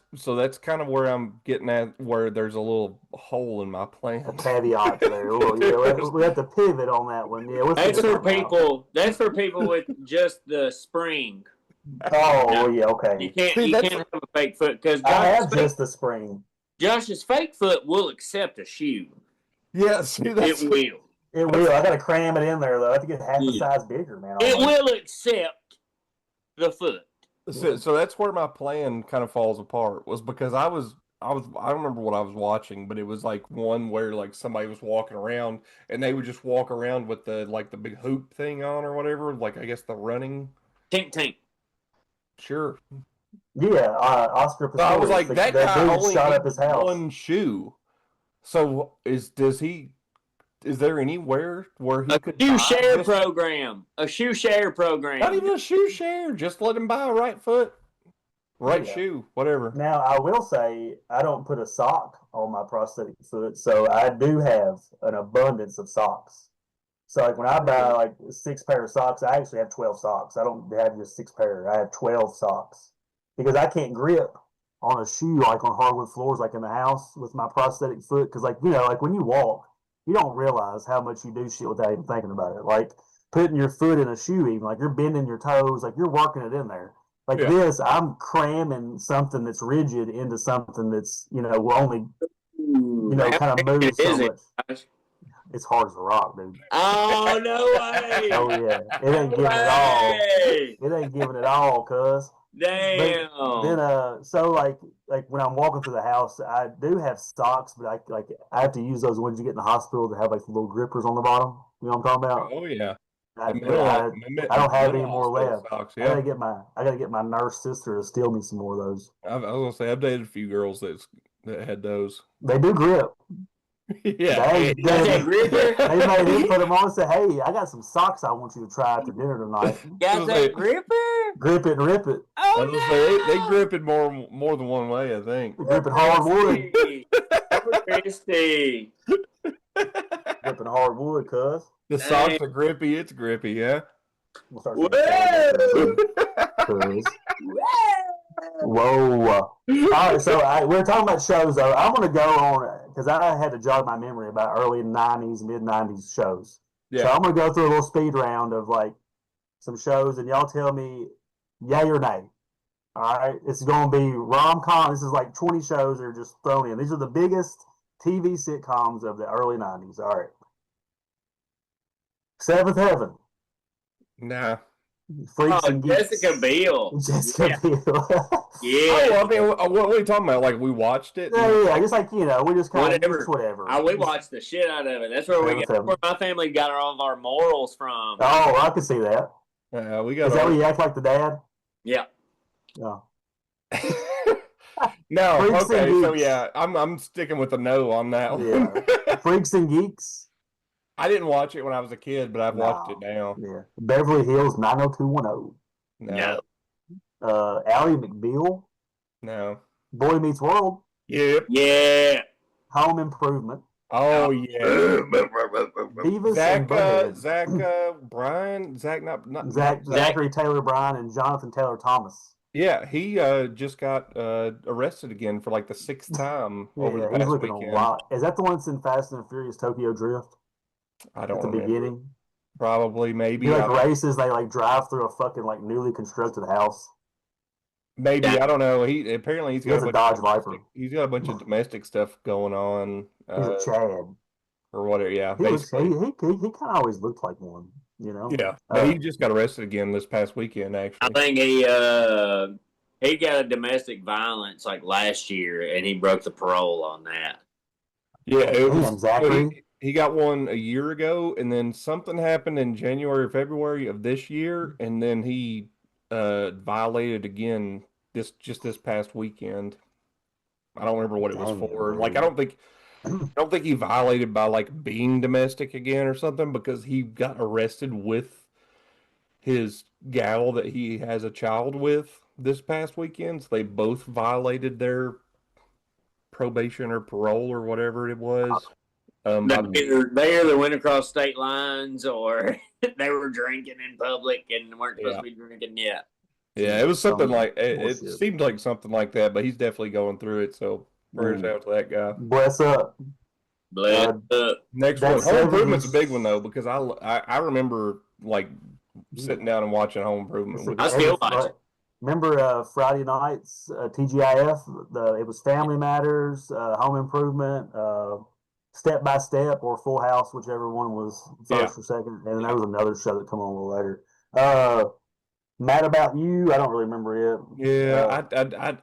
kind of where I'm getting at, where there's a little hole in my plan. A caveat there. We have to pivot on that one. Yeah, That's for people. That's for people with just the spring. Oh, yeah, okay. You can't have a fake foot because I have just the spring. Josh's fake foot will accept a shoe. Yeah, see, It will. It will. I got to cram it in there though. I have to get half the size bigger, man. It will accept the foot. So that's where my plan kind of falls apart, was because I don't remember what I was watching, but it was like one where like somebody was walking around and they would just walk around with the big hoop thing on or whatever, like I guess the running. Tink. Sure. Yeah, Oscar Pistorius. I was like, that guy dude only shot had up his house. one shoe. So does he is there anywhere where he A could shoe buy share just- program. A shoe share program. Not even a shoe share. Just let him buy a right foot, right Yeah. shoe, whatever. Now, I will say I don't put a sock on my prosthetic foot, so I do have an abundance of socks. So, like when I buy like 6 pair of socks, I actually have 12 socks. I don't have just 6 pair. I have 12 socks because I can't grip on a shoe like on hardwood floors, like in the house with my prosthetic foot. Because, like like when you walk, you don't realize how much you do shit without even thinking about it. Like putting your foot in a shoe, even like you're bending your toes, like you're working it in there. Like this, I'm cramming something that's rigid into something that's will only kind of move so much. It's hard as a rock, dude. Oh, no way. Oh yeah, it ain't giving it all. It ain't giving it all, cuz. Damn. But then, so like when I'm walking through the house, I do have socks, but I have to use those ones you get in the hospital to have like the little grippers on the bottom. You know what I'm talking about? Oh yeah. I don't have any more left. Socks, I gotta get my nurse sister to steal me some more of those. I was gonna say I've dated a few girls that had those. They do grip. Yeah. They Got gripper? made him put them on and say, "Hey, I got some socks I want you to try after dinner tonight. Got that gripper? Grip it and rip it. Oh, I was gonna say, they grip it more than one way, I think. Grip it hardwood. Christy. Gripping hardwood, cuz. The socks are grippy. It's grippy, yeah. We'll start saying cuz. Whoa. All right, so we're talking about shows, though. I'm going to go on, because I had to jog my memory about early 90s, mid-90s shows. Yeah. So I'm going to go through a little speed round of, like, some shows, and y'all tell me yay or nay. All right? It's going to be rom-com. This is like 20 shows that are just thrown in. These are the biggest TV sitcoms of the early 90s. All right. Seventh Heaven. Nah. Freaks and Geeks. Jessica Biel. Jessica Biel. Yeah. Oh, I mean, what are we talking about? Like, we watched it? Yeah, just like, we just kind Whatever. of, whatever. We watched the shit out of it. That's where where my family got all of our morals from. Oh, I can see that. We got. Is that where you act like the dad? Yeah. No. No, Freaks and okay, so Geeks. yeah, I'm sticking with the no on that one. Yeah. Freaks and Geeks. I didn't watch it when I was a kid, but I've watched it now. Yeah. Beverly Hills 90210. No. Ally McBeal. No. Boy Meets World. Yep. Yeah. Home Improvement. Oh yeah. Beavis and Butthead. Zachary Taylor Bryan and Jonathan Taylor Thomas. Yeah, he just got arrested again for like the 6th time over the he's past looking weekend. a lot. Is that the one that's in Fast and Furious Tokyo Drift? I don't At the remember. beginning? Probably, maybe. He races, they drive through a fucking newly constructed house. Maybe, I don't know. He's got a Dodge Viper. He's got a bunch of domestic stuff going on. He's a Chad. Or whatever, yeah. He kind of always looked like one, Yeah, but he just got arrested again this past weekend, actually. I think he got a domestic violence like last year, and he broke the parole on that. Yeah, it was Zachary. He got one a year ago, and then something happened in January or February of this year, and then he violated again this past weekend. I don't remember what it was for. Like, I don't think he violated by like being domestic again or something, because he got arrested with his gal that he has a child with this past weekend. So they both violated their probation or parole or whatever it was. Either they went across state lines, or they were drinking in public and weren't supposed to be drinking yet. Yeah, it was something like it seemed like something like that, but he's definitely going through it. So prayers out to that guy. Bless up. Bless up. Next one, Home Improvement's a big one though, because I remember like sitting down and watching Home Improvement. I still watch it. Remember Friday nights, TGIF? It was Family Matters, Home Improvement, Step by Step, or Full House, whichever one was first or second. And then there was another show that came on a little later. Mad About You, I don't really remember it. Yeah,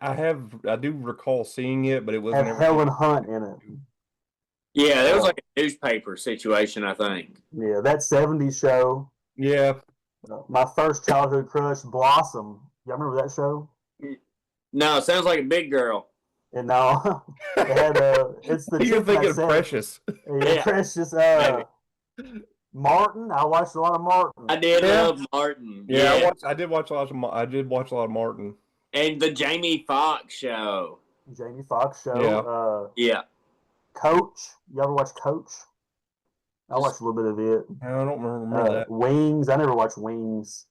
I do recall seeing it, but it wasn't. Had Helen Hunt in it. Yeah, there was like a newspaper situation, I think. Yeah, that 70s show. Yeah. My first childhood crush, Blossom. Y'all remember that show? No, it sounds like a big girl. And now they had it's the You're chick that thinking of said Precious. Yeah. Precious Maybe. Martin. I watched a lot of Martin. I did Yeah. love Martin. Yeah, Yeah. I did watch a lot of Martin. And the Jamie Foxx show. Jamie Foxx show. Yeah. Coach. You ever watch Coach? I watched a little bit of it. I don't remember that. Wings. I never watched Wings.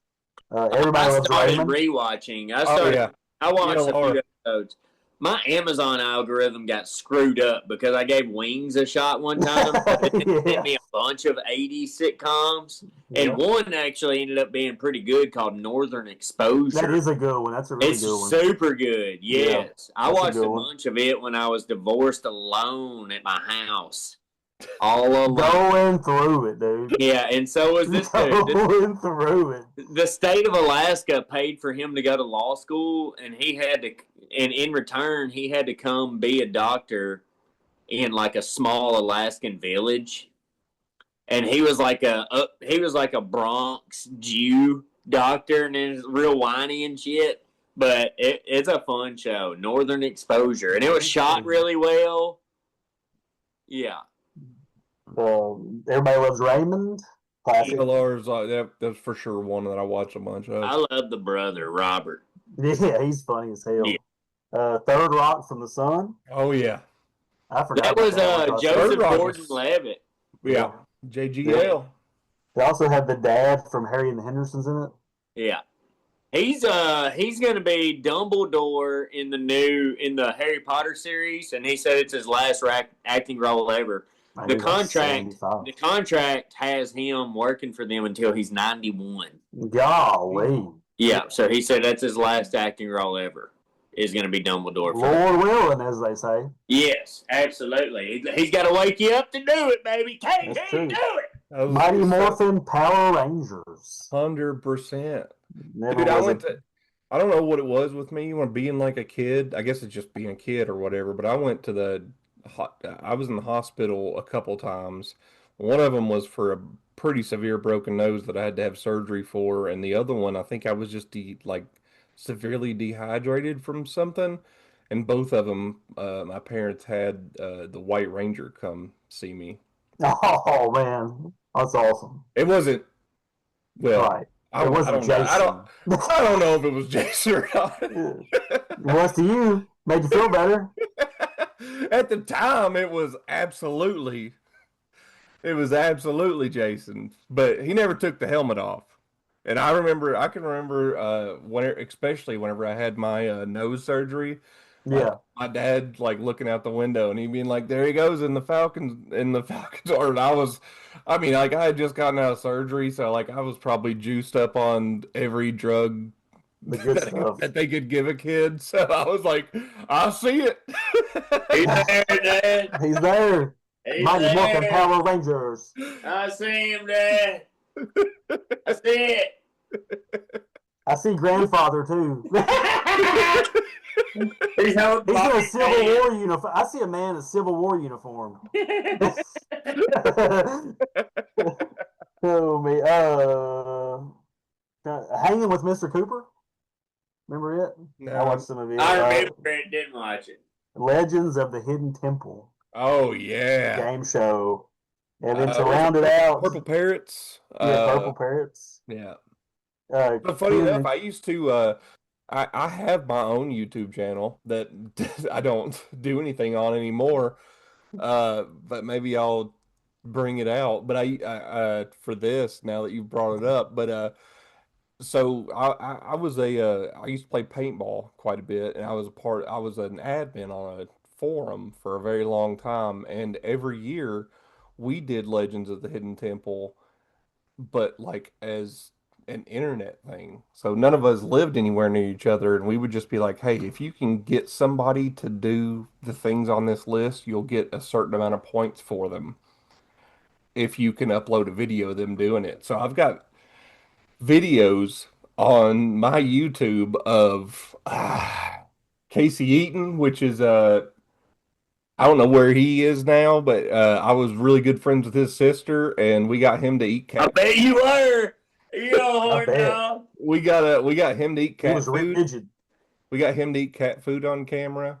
Everybody I loves started Raymond. rewatching. Yeah. I watched a Laura. few episodes. My Amazon algorithm got screwed up because I gave Wings a shot one time. It sent me a bunch of 80s sitcoms. And one actually ended up being pretty good called Northern Exposure. That is a good one. That's a really good one. It's super good. Yes. I watched a one. bunch of it when I was divorced alone at my house. All alone. Going through it, dude. Yeah, and so was this dude. Going through it. The state of Alaska paid for him to go to law school, and he had to, and in return, he had to come be a doctor in like a small Alaskan village. And he was like a Bronx Jew doctor, and it's real whiny and shit. But it's a fun show, Northern Exposure, and it was shot really well. Yeah. Everybody loves Raymond. Classic. Laura's that's for sure one that I watch a bunch of. I love the brother, Robert. Yeah, he's funny as hell. Yeah. Third Rock from the Sun. Oh yeah, I forgot. That was Joseph Rock Gordon-Levitt. Yeah, JGL. They also had the dad from Harry and the Hendersons in it. Yeah. He's going to be Dumbledore in the Harry Potter series, and he said it's his last acting role ever. The contract has him working for them until he's 91. Golly. Yeah, so he said that's his last acting role ever. Is going to be Dumbledore. Lord willing, as they say. Yes, absolutely. He's got to wake you up to do it, baby. Can't do it. Mighty Morphin Power Rangers. 100%. Dude, I don't know what it was with me when being like a kid. I guess it's just being a kid or whatever. But I was in the hospital a couple times. One of them was for a pretty severe broken nose that I had to have surgery for, and the other one I think I was just severely dehydrated from something. And both of them, my parents had the White Ranger come see me. Oh man, that's awesome. It wasn't. Well, right. It wasn't Jason. I don't know if it was Jason or not. It was to you. Made you feel better. At the time, it was absolutely Jason, but he never took the helmet off. And I can remember especially whenever I had my nose surgery. Yeah. My dad looking out the window and he being like, "There he goes in the Falcons order." And I had just gotten out of surgery, so I was probably juiced up on every drug the good stuff that they could give a kid. So I was like, "I see it." He's there, Dad. He's there. Mighty Morphin Power Rangers. I see him, Dad. I see it. I see grandfather too. He's in a Civil War uniform. I see a man in a Civil War uniform. Oh me. Hanging with Mr. Cooper. Remember it? No. I watched some of it. I remember it. Didn't watch it. Legends of the Hidden Temple. Oh yeah. Game show. And then to round it out, Purple Parrots. Purple Parrots. Yeah. But funny enough, I used to. I have my own YouTube channel that I don't do anything on anymore. But maybe I'll bring it out. But I for this now that you've brought it up. But so I was I used to play paintball quite a bit, and I was an admin on a forum for a very long time, and every year we did Legends of the Hidden Temple, but as an internet thing. So none of us lived anywhere near each other, and we would just be like, "Hey, if you can get somebody to do the things on this list, you'll get a certain amount of points for them if you can upload a video of them doing it." So I've got videos on my YouTube of Casey Eaton, which is I don't know where he is now, but I was really good friends with his sister, and we got him to eat cat. I bet you were. You know, we got him to eat cat He was food. rigid. We got him to eat cat food on camera.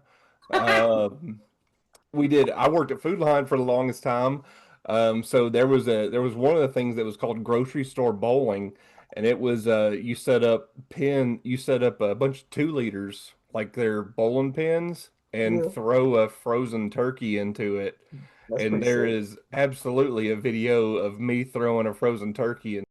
We did. I worked at Food Line for the longest time. So there was one of the things that was called grocery store bowling, and it was you set up a bunch of 2 liters like they're bowling pins and Yeah, throw a frozen turkey into it. that's And pretty there sick. is absolutely a video of me throwing a frozen turkey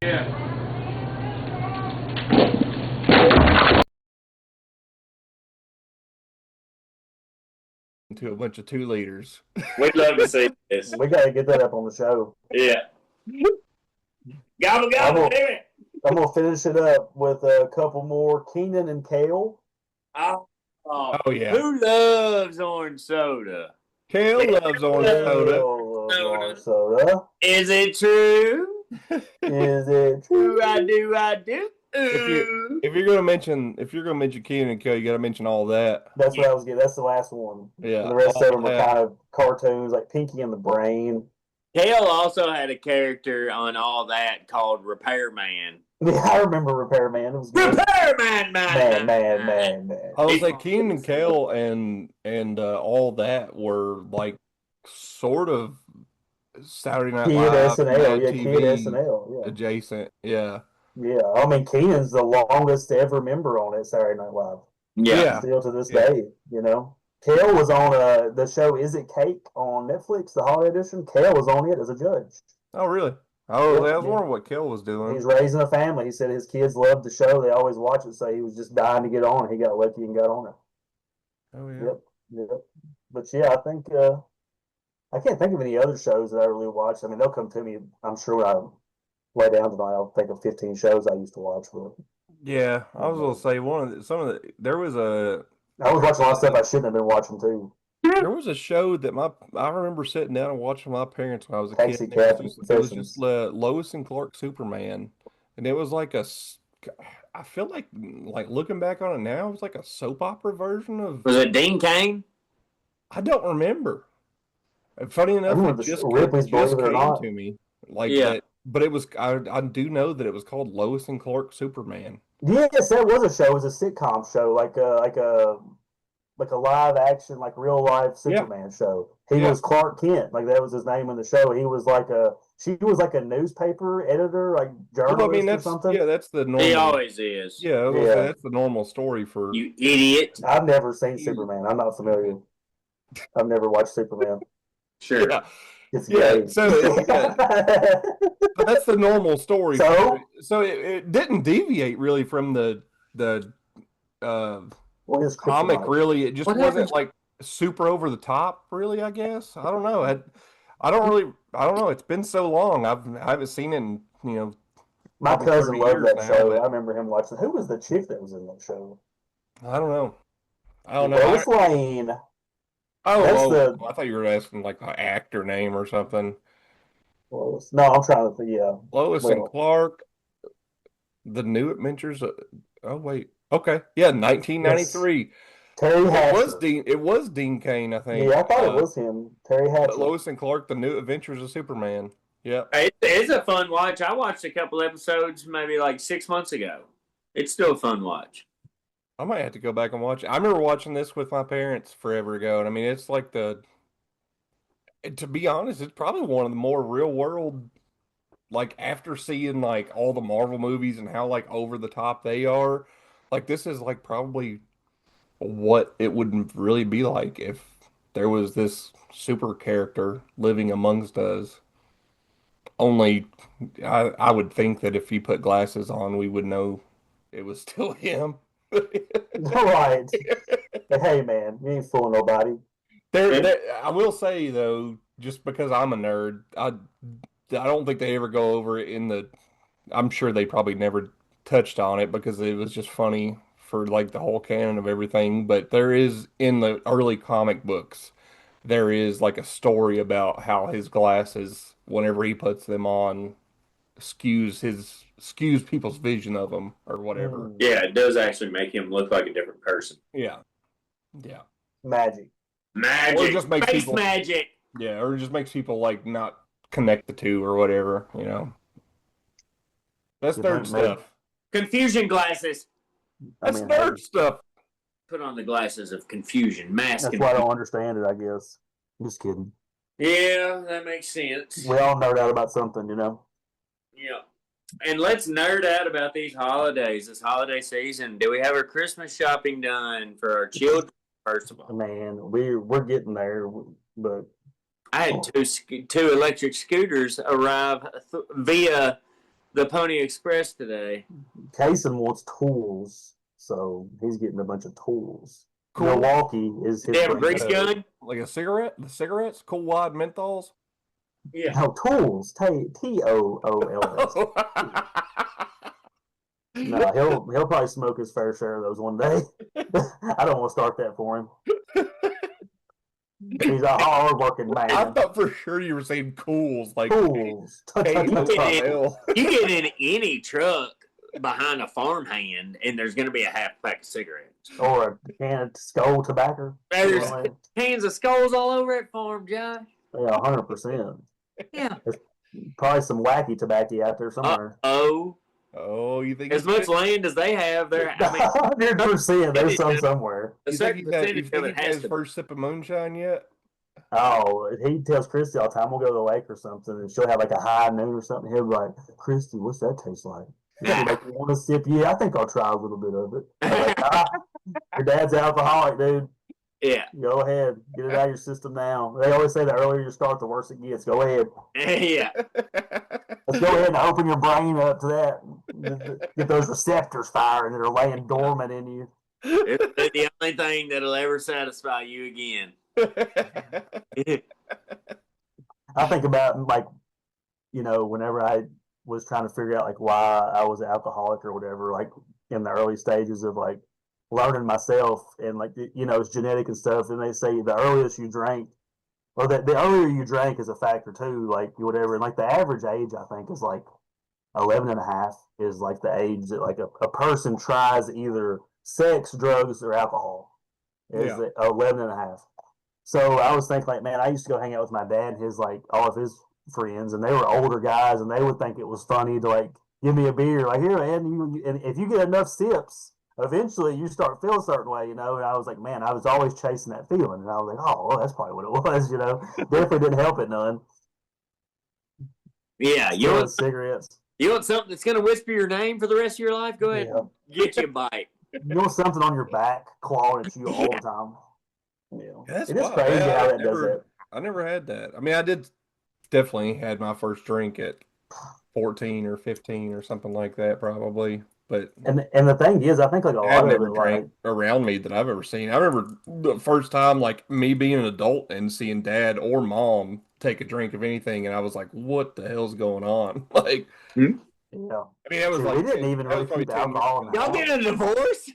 into a bunch of 2 liters. We'd love to see this. We got to get that up on the show. Yeah. Gobble, I'm gobble, gonna, baby. I'm gonna finish it up with a couple more. Keenan and Kale. Oh, Oh yeah. who loves orange soda? Kale loves orange soda. Kale loves orange soda. Is it true? Is it Do true? I do? Ooh. If you're gonna mention Keenan and Kel, you gotta mention all that. That's what I was getting. That's the last one. Yeah, And the rest all of them are that. kind of cartoons, like Pinky and the Brain. Kale also had a character on all that called Repairman. Yeah, I remember Repairman. It was good. Repairman, Man. I was like Keenan and Kel and all that were like sort of Saturday Night Kid Live, SNL. Mad Yeah, TV Kid SNL. Yeah. adjacent. Yeah. Yeah. I mean, Keenan's the longest ever member on it, Saturday Night Live. Yeah. Still to this Yeah. day, you know. Kale was on the show Is It Cake on Netflix, the holiday edition. Kale was on it as a judge. Oh really? Oh, Yep, I was yeah. wondering what Kel was doing. He's raising a family. He said his kids loved the show. They always watch it, so he was just dying to get on. He got lucky and got on it. Oh yeah. Yep. But yeah, I think I can't think of any other shows that I really watched. I mean, they'll come to me. I'm sure when I lay down tonight, I'll think of 15 shows I used to watch. But Yeah, I was gonna say there was a I was watching a lot of stuff I shouldn't have been watching too. show that I remember sitting down and watching with my parents when I was a Taxi kid. It Cab was just Confessions. Lois and Clark Superman, and it was like I feel like looking back on it now, it was like a soap opera version of. Was it Dean Cain? I don't remember. And funny enough, remember it the just Ripley's just Believe It or came Not. to me like Yeah. that. But it was I do know that it was called Lois and Clark Superman. Yes, that was a show. It was a sitcom show, like a live action, like real life Superman show. He Yeah. was Clark Kent, like that was his name in the show. He was she was like a newspaper editor, like journalist Well, I mean or that's something. that's the normal. He always is. Yeah, I was gonna Yeah. say that's the normal story for. You idiot. I've never seen Superman. I'm not familiar. I've never watched Superman. Sure. Yeah. It's Yeah, gay. so but that's the normal story. So? for it. So it didn't deviate really from the What is comic. kryptonite? Really, it just What wasn't happened? like super over the top. Really, I guess I don't know. I don't know. It's been so long. I haven't seen it in My probably cousin 30 loved years that now, show. but- I remember him watching. Who was the chick that was in that show? I don't know. I don't know. Lois Lane. That's Oh, the- I thought you were asking like an actor name or something. Lois. No, I'm trying to think. Yeah. Lois and Well- Clark, The New Adventures. Oh wait, okay, yeah, 1993. Terry Hatcher. It was Dean Cain, I think. Yeah, I thought it was him. Terry Hatcher. Lois and Clark, The New Adventures of Superman. Yeah. It's a fun watch. I watched a couple episodes maybe like 6 months ago. It's still a fun watch. I might have to go back and watch it. I remember watching this with my parents forever ago, and I mean, it's like to be honest, it's probably one of the more real world, like after seeing like all the Marvel movies and how like over the top they are, like this is like probably what it would really be like if there was this super character living amongst us. Only, I would think that if he put glasses on, we would know it was still him. Right. But hey, man, you ain't fooling nobody. I will say though, just because I'm a nerd, I don't think they ever go over it in the. I'm sure they probably never touched on it because it was just funny for like the whole canon of everything. But there is in the early comic books, there is like a story about how his glasses, whenever he puts them on, skews people's vision of him or whatever. Yeah, it does actually make him look like a different person. Yeah, yeah, Magic. Magic. Or it just makes Space people- magic. yeah, or it just makes people like not connect the two or whatever. That's You nerd think maybe- stuff. Confusion glasses. I That's mean, nerd stuff. Put on the glasses of confusion, mask. That's why I don't understand it, I guess. I'm just kidding. Yeah, that makes sense. We all nerd out about something, you know? Yeah. And let's nerd out about these holidays, this holiday season. Do we have our Christmas shopping done for our children, first of all? Man, we're getting there, but I had two electric scooters arrive via the Pony Express today. Kason wants tools, so he's getting a bunch of tools. Cool. Milwaukee is his. They have a grease gun? Like a cigarette? The cigarettes? Cool wide menthols? Yeah. No, tools. TOOLS. No, he'll probably smoke his fair share of those one day. I don't want to start that for him. He's a hard-working man. I thought for sure you were saying cools. Like, tools. You get in any truck behind a farmhand, and there's going to be a half pack of cigarettes. Or a can of skull tobacco. There's cans of skulls all over that farm, Josh. Yeah, 100%. Yeah. There's probably some wacky tobacco out there somewhere. Oh, you think as much land as they have there? I mean, 100%. There's some somewhere. You think he's had his first sip of moonshine yet? Oh, he tells Christy all the time, we'll go to the lake or something, and she'll have like a high noon or something. He'll be like, Christy, what's that taste like? Like, you want to sip? Yeah, I think I'll try a little bit of it. Like, your dad's alcoholic, dude. Yeah. Go ahead. Get it out of your system now. They always say the earlier you start, the worse it gets. Go ahead. Yeah. Let's go ahead and open your brain up to that. Get those receptors firing that are laying dormant in you. It's the only thing that'll ever satisfy you again. I think about, like, you know, whenever I was trying to figure out, like, why I was an alcoholic or whatever, like, in the early stages of, like, learning myself, and, like, you know, it's genetic and stuff, and they say the earliest you drank, or that the earlier you drank is a factor too, like, whatever, and, like, the average age, I think, is, like, 11 and a half is, like, the age that, like, a person tries either sex, drugs, or alcohol, is 11 and a half. So I was thinking, like, man, I used to go hang out with my dad and his, like, all of his friends, and they were older guys, and they would think it was funny to, like, give me a beer, like, here, man, and if you get enough sips, eventually you start feeling a certain way, you know. And I was like, man, I was always chasing that feeling, and I was like, oh, well, that's probably what it was, you know. Definitely didn't help it none. Yeah, you want cigarettes. You want something that's going to whisper your name for the rest of your life? Go ahead, and get you a bite. You want something on your back clawing at you all the time. Yeah, That's it is crazy how that does it. I never had that. I mean, I did definitely had my first drink at 14 or 15 or something like that, probably. But and the thing is, I think, like, a lot of it, like, around me that I've ever seen. I remember the first time, like, me being an adult and seeing dad or mom take a drink of anything, and I was like, "What the hell's going on?" Like, yeah. I mean, that was like we didn't even really keep alcohol. Y'all get a divorce?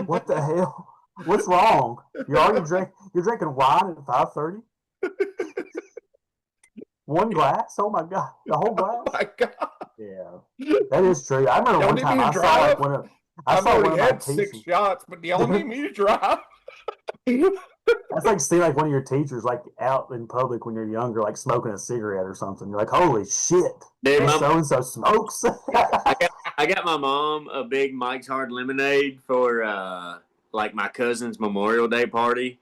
What the hell? What's wrong? You're drinking wine at 5:30. One glass? Oh my god! The whole glass? Oh my god! Yeah, that is true. I remember one time I saw, like, I've already had 6 shots, but y'all need me to drive. That's like seeing, like, one of your teachers, like, out in public when you're younger, like, smoking a cigarette or something. You're like, holy shit! So and so smokes. I got my mom a big Mike's Hard Lemonade for like my cousin's Memorial Day party,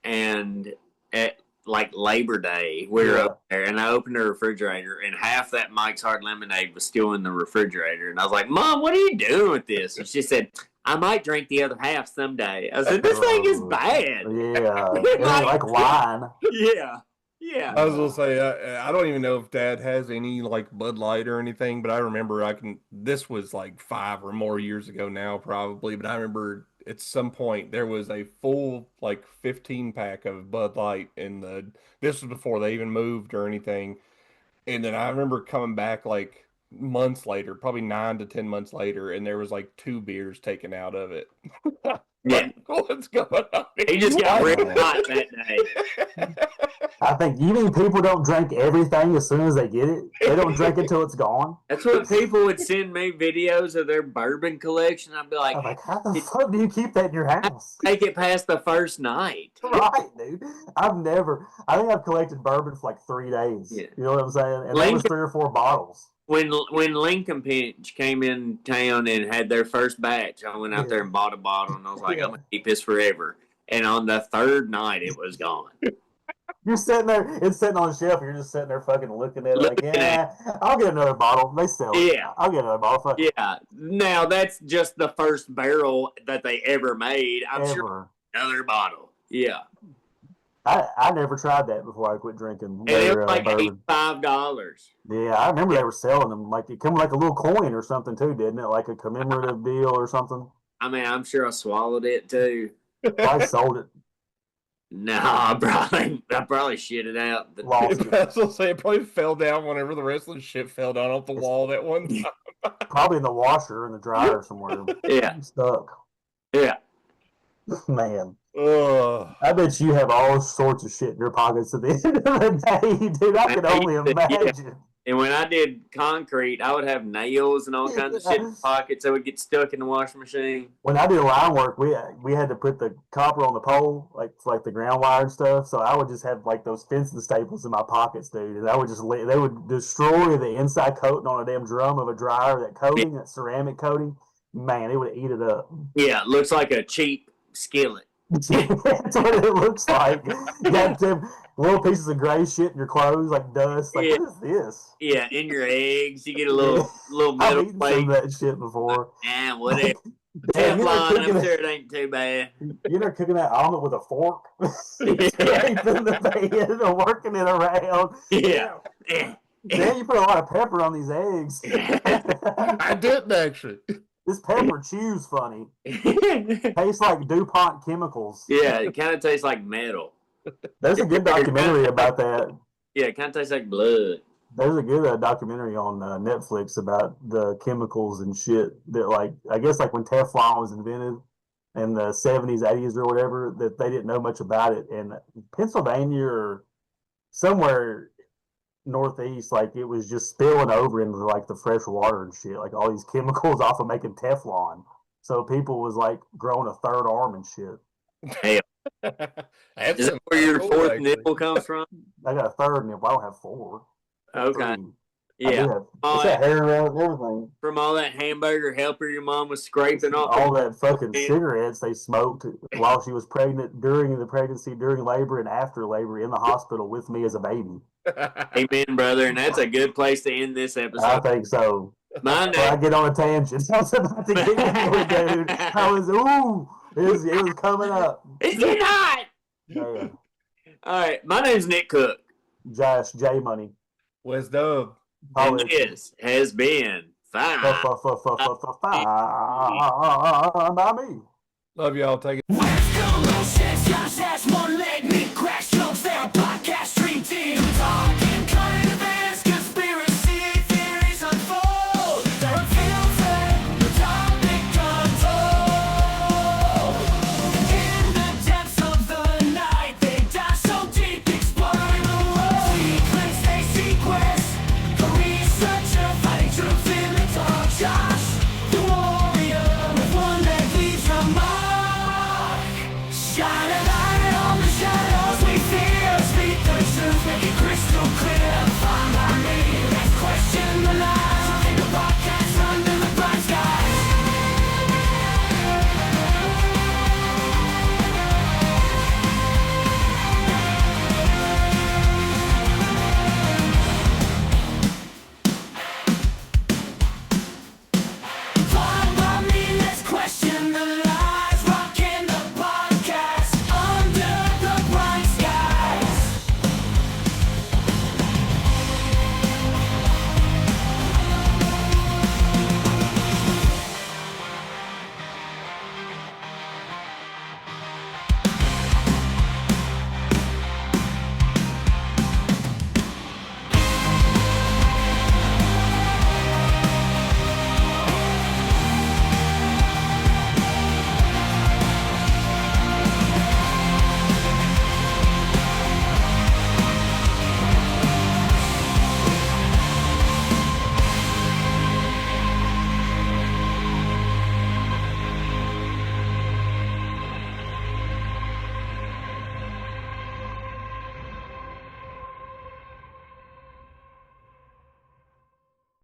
and at like Labor Day, we were up there, and I opened the refrigerator, and half that Mike's Hard Lemonade was still in the refrigerator, and I was like, "Mom, what are you doing with this?" And she said, "I might drink the other half someday." I said, "This thing is bad." Yeah, it ain't like wine. Yeah. I was gonna say, I don't even know if Dad has any, like, Bud Light or anything, but I remember this was like 5 or more years ago now, probably, but I remember at some point there was a full, like, 15 pack of Bud Light this was before they even moved or anything. And then I remember coming back, like, months later, probably 9 to 10 months later, and there was like 2 beers taken out of it. Yeah. What's going on? He just got real hot that day. I think, you mean people don't drink everything as soon as they get it? They don't drink it till it's gone? That's what people would send me videos of their bourbon collection. I'd be like, I'm like, how the fuck do you keep that in your house? Make it past the first night. Right, dude. I think I've collected bourbon for like 3 days. Yeah. You know what I'm saying? And that was 3 or 4 bottles. when Lincoln Pinch came in town and had their first batch, I went out there and bought a bottle, and I was like, I'm gonna keep this forever. And on the third night, it was gone. You're sitting there, it's sitting on the shelf, you're just sitting there fucking looking at it like, yeah, I'll get another bottle. They sell it. Yeah. I'll get another bottle. Fuck. Yeah. Now that's just the first barrel that they ever made. I'm sure another bottle. Yeah. I never tried that before I quit drinking. And it was like $85. Yeah, I remember they were selling them. Like, it came like a little coin or something too, didn't it? Like a commemorative deal or something. I mean, I'm sure I swallowed it too. I sold it. No, I probably shit it out. Lost it. I was gonna say it probably fell down whenever the rest of the shit fell down off the wall that one time. Probably in the washer in the dryer somewhere. Yeah. Stuck. Yeah. Man. Ugh. I bet you have all sorts of shit in your pockets at the end of the day, dude. I can only imagine. Yeah. And when I did concrete, I would have nails and all kinds of shit in pockets that would get stuck in the washing machine. When I did line work, we had to put the copper on the pole, like the ground wire and stuff. So I would just have like those fencing staples in my pockets, dude. And I would just they would destroy the inside coating on a damn drum of a dryer. That coating, that ceramic coating, man, it would eat it up. Yeah, it looks like a cheap skillet. That's what it looks like. You got them little pieces of gray shit in your clothes, like dust. Like, what is this? Yeah, in your eggs, you get a little metal I've eaten plate. some of that shit before. Whatever. Damn, Teflon, I'm sure it ain't too bad. You're not cooking that omelet with a fork, scraping the pan and working it around. Yeah. Damn, you put a lot of pepper on these eggs. I didn't actually. This pepper chews funny. Tastes like DuPont chemicals. Yeah, it kind of tastes like metal. There's a good documentary about that. Yeah, it kind of tastes like blood. There's a good documentary on Netflix about the chemicals and shit that, like, I guess, like when Teflon was invented in the 70s, 80s, or whatever, that they didn't know much about it. And Pennsylvania or somewhere northeast, like, it was just spilling over into like the fresh water and shit, like all these chemicals off of making Teflon. So people was like growing a third arm and shit. Hell. That's Is that where your cool, fourth actually. nipple comes from? I got a third nipple. I don't have four. Okay. Three. Yeah. It's that hair around and everything. From all that hamburger helper your mom was scraping off. All that fucking cigarettes they smoked while she was pregnant, during the pregnancy, during labor, and after labor in the hospital with me as a baby. Amen, brother. And that's a good place to end this I episode. think so. My Before I name. get on a tangent. I was about to get into it, dude. I was, it was coming up. It's getting hot. Yeah. All right. My name's Nick Cook. Josh, J Money. West Dub. And this has been fine. By me. Love y'all. Take it.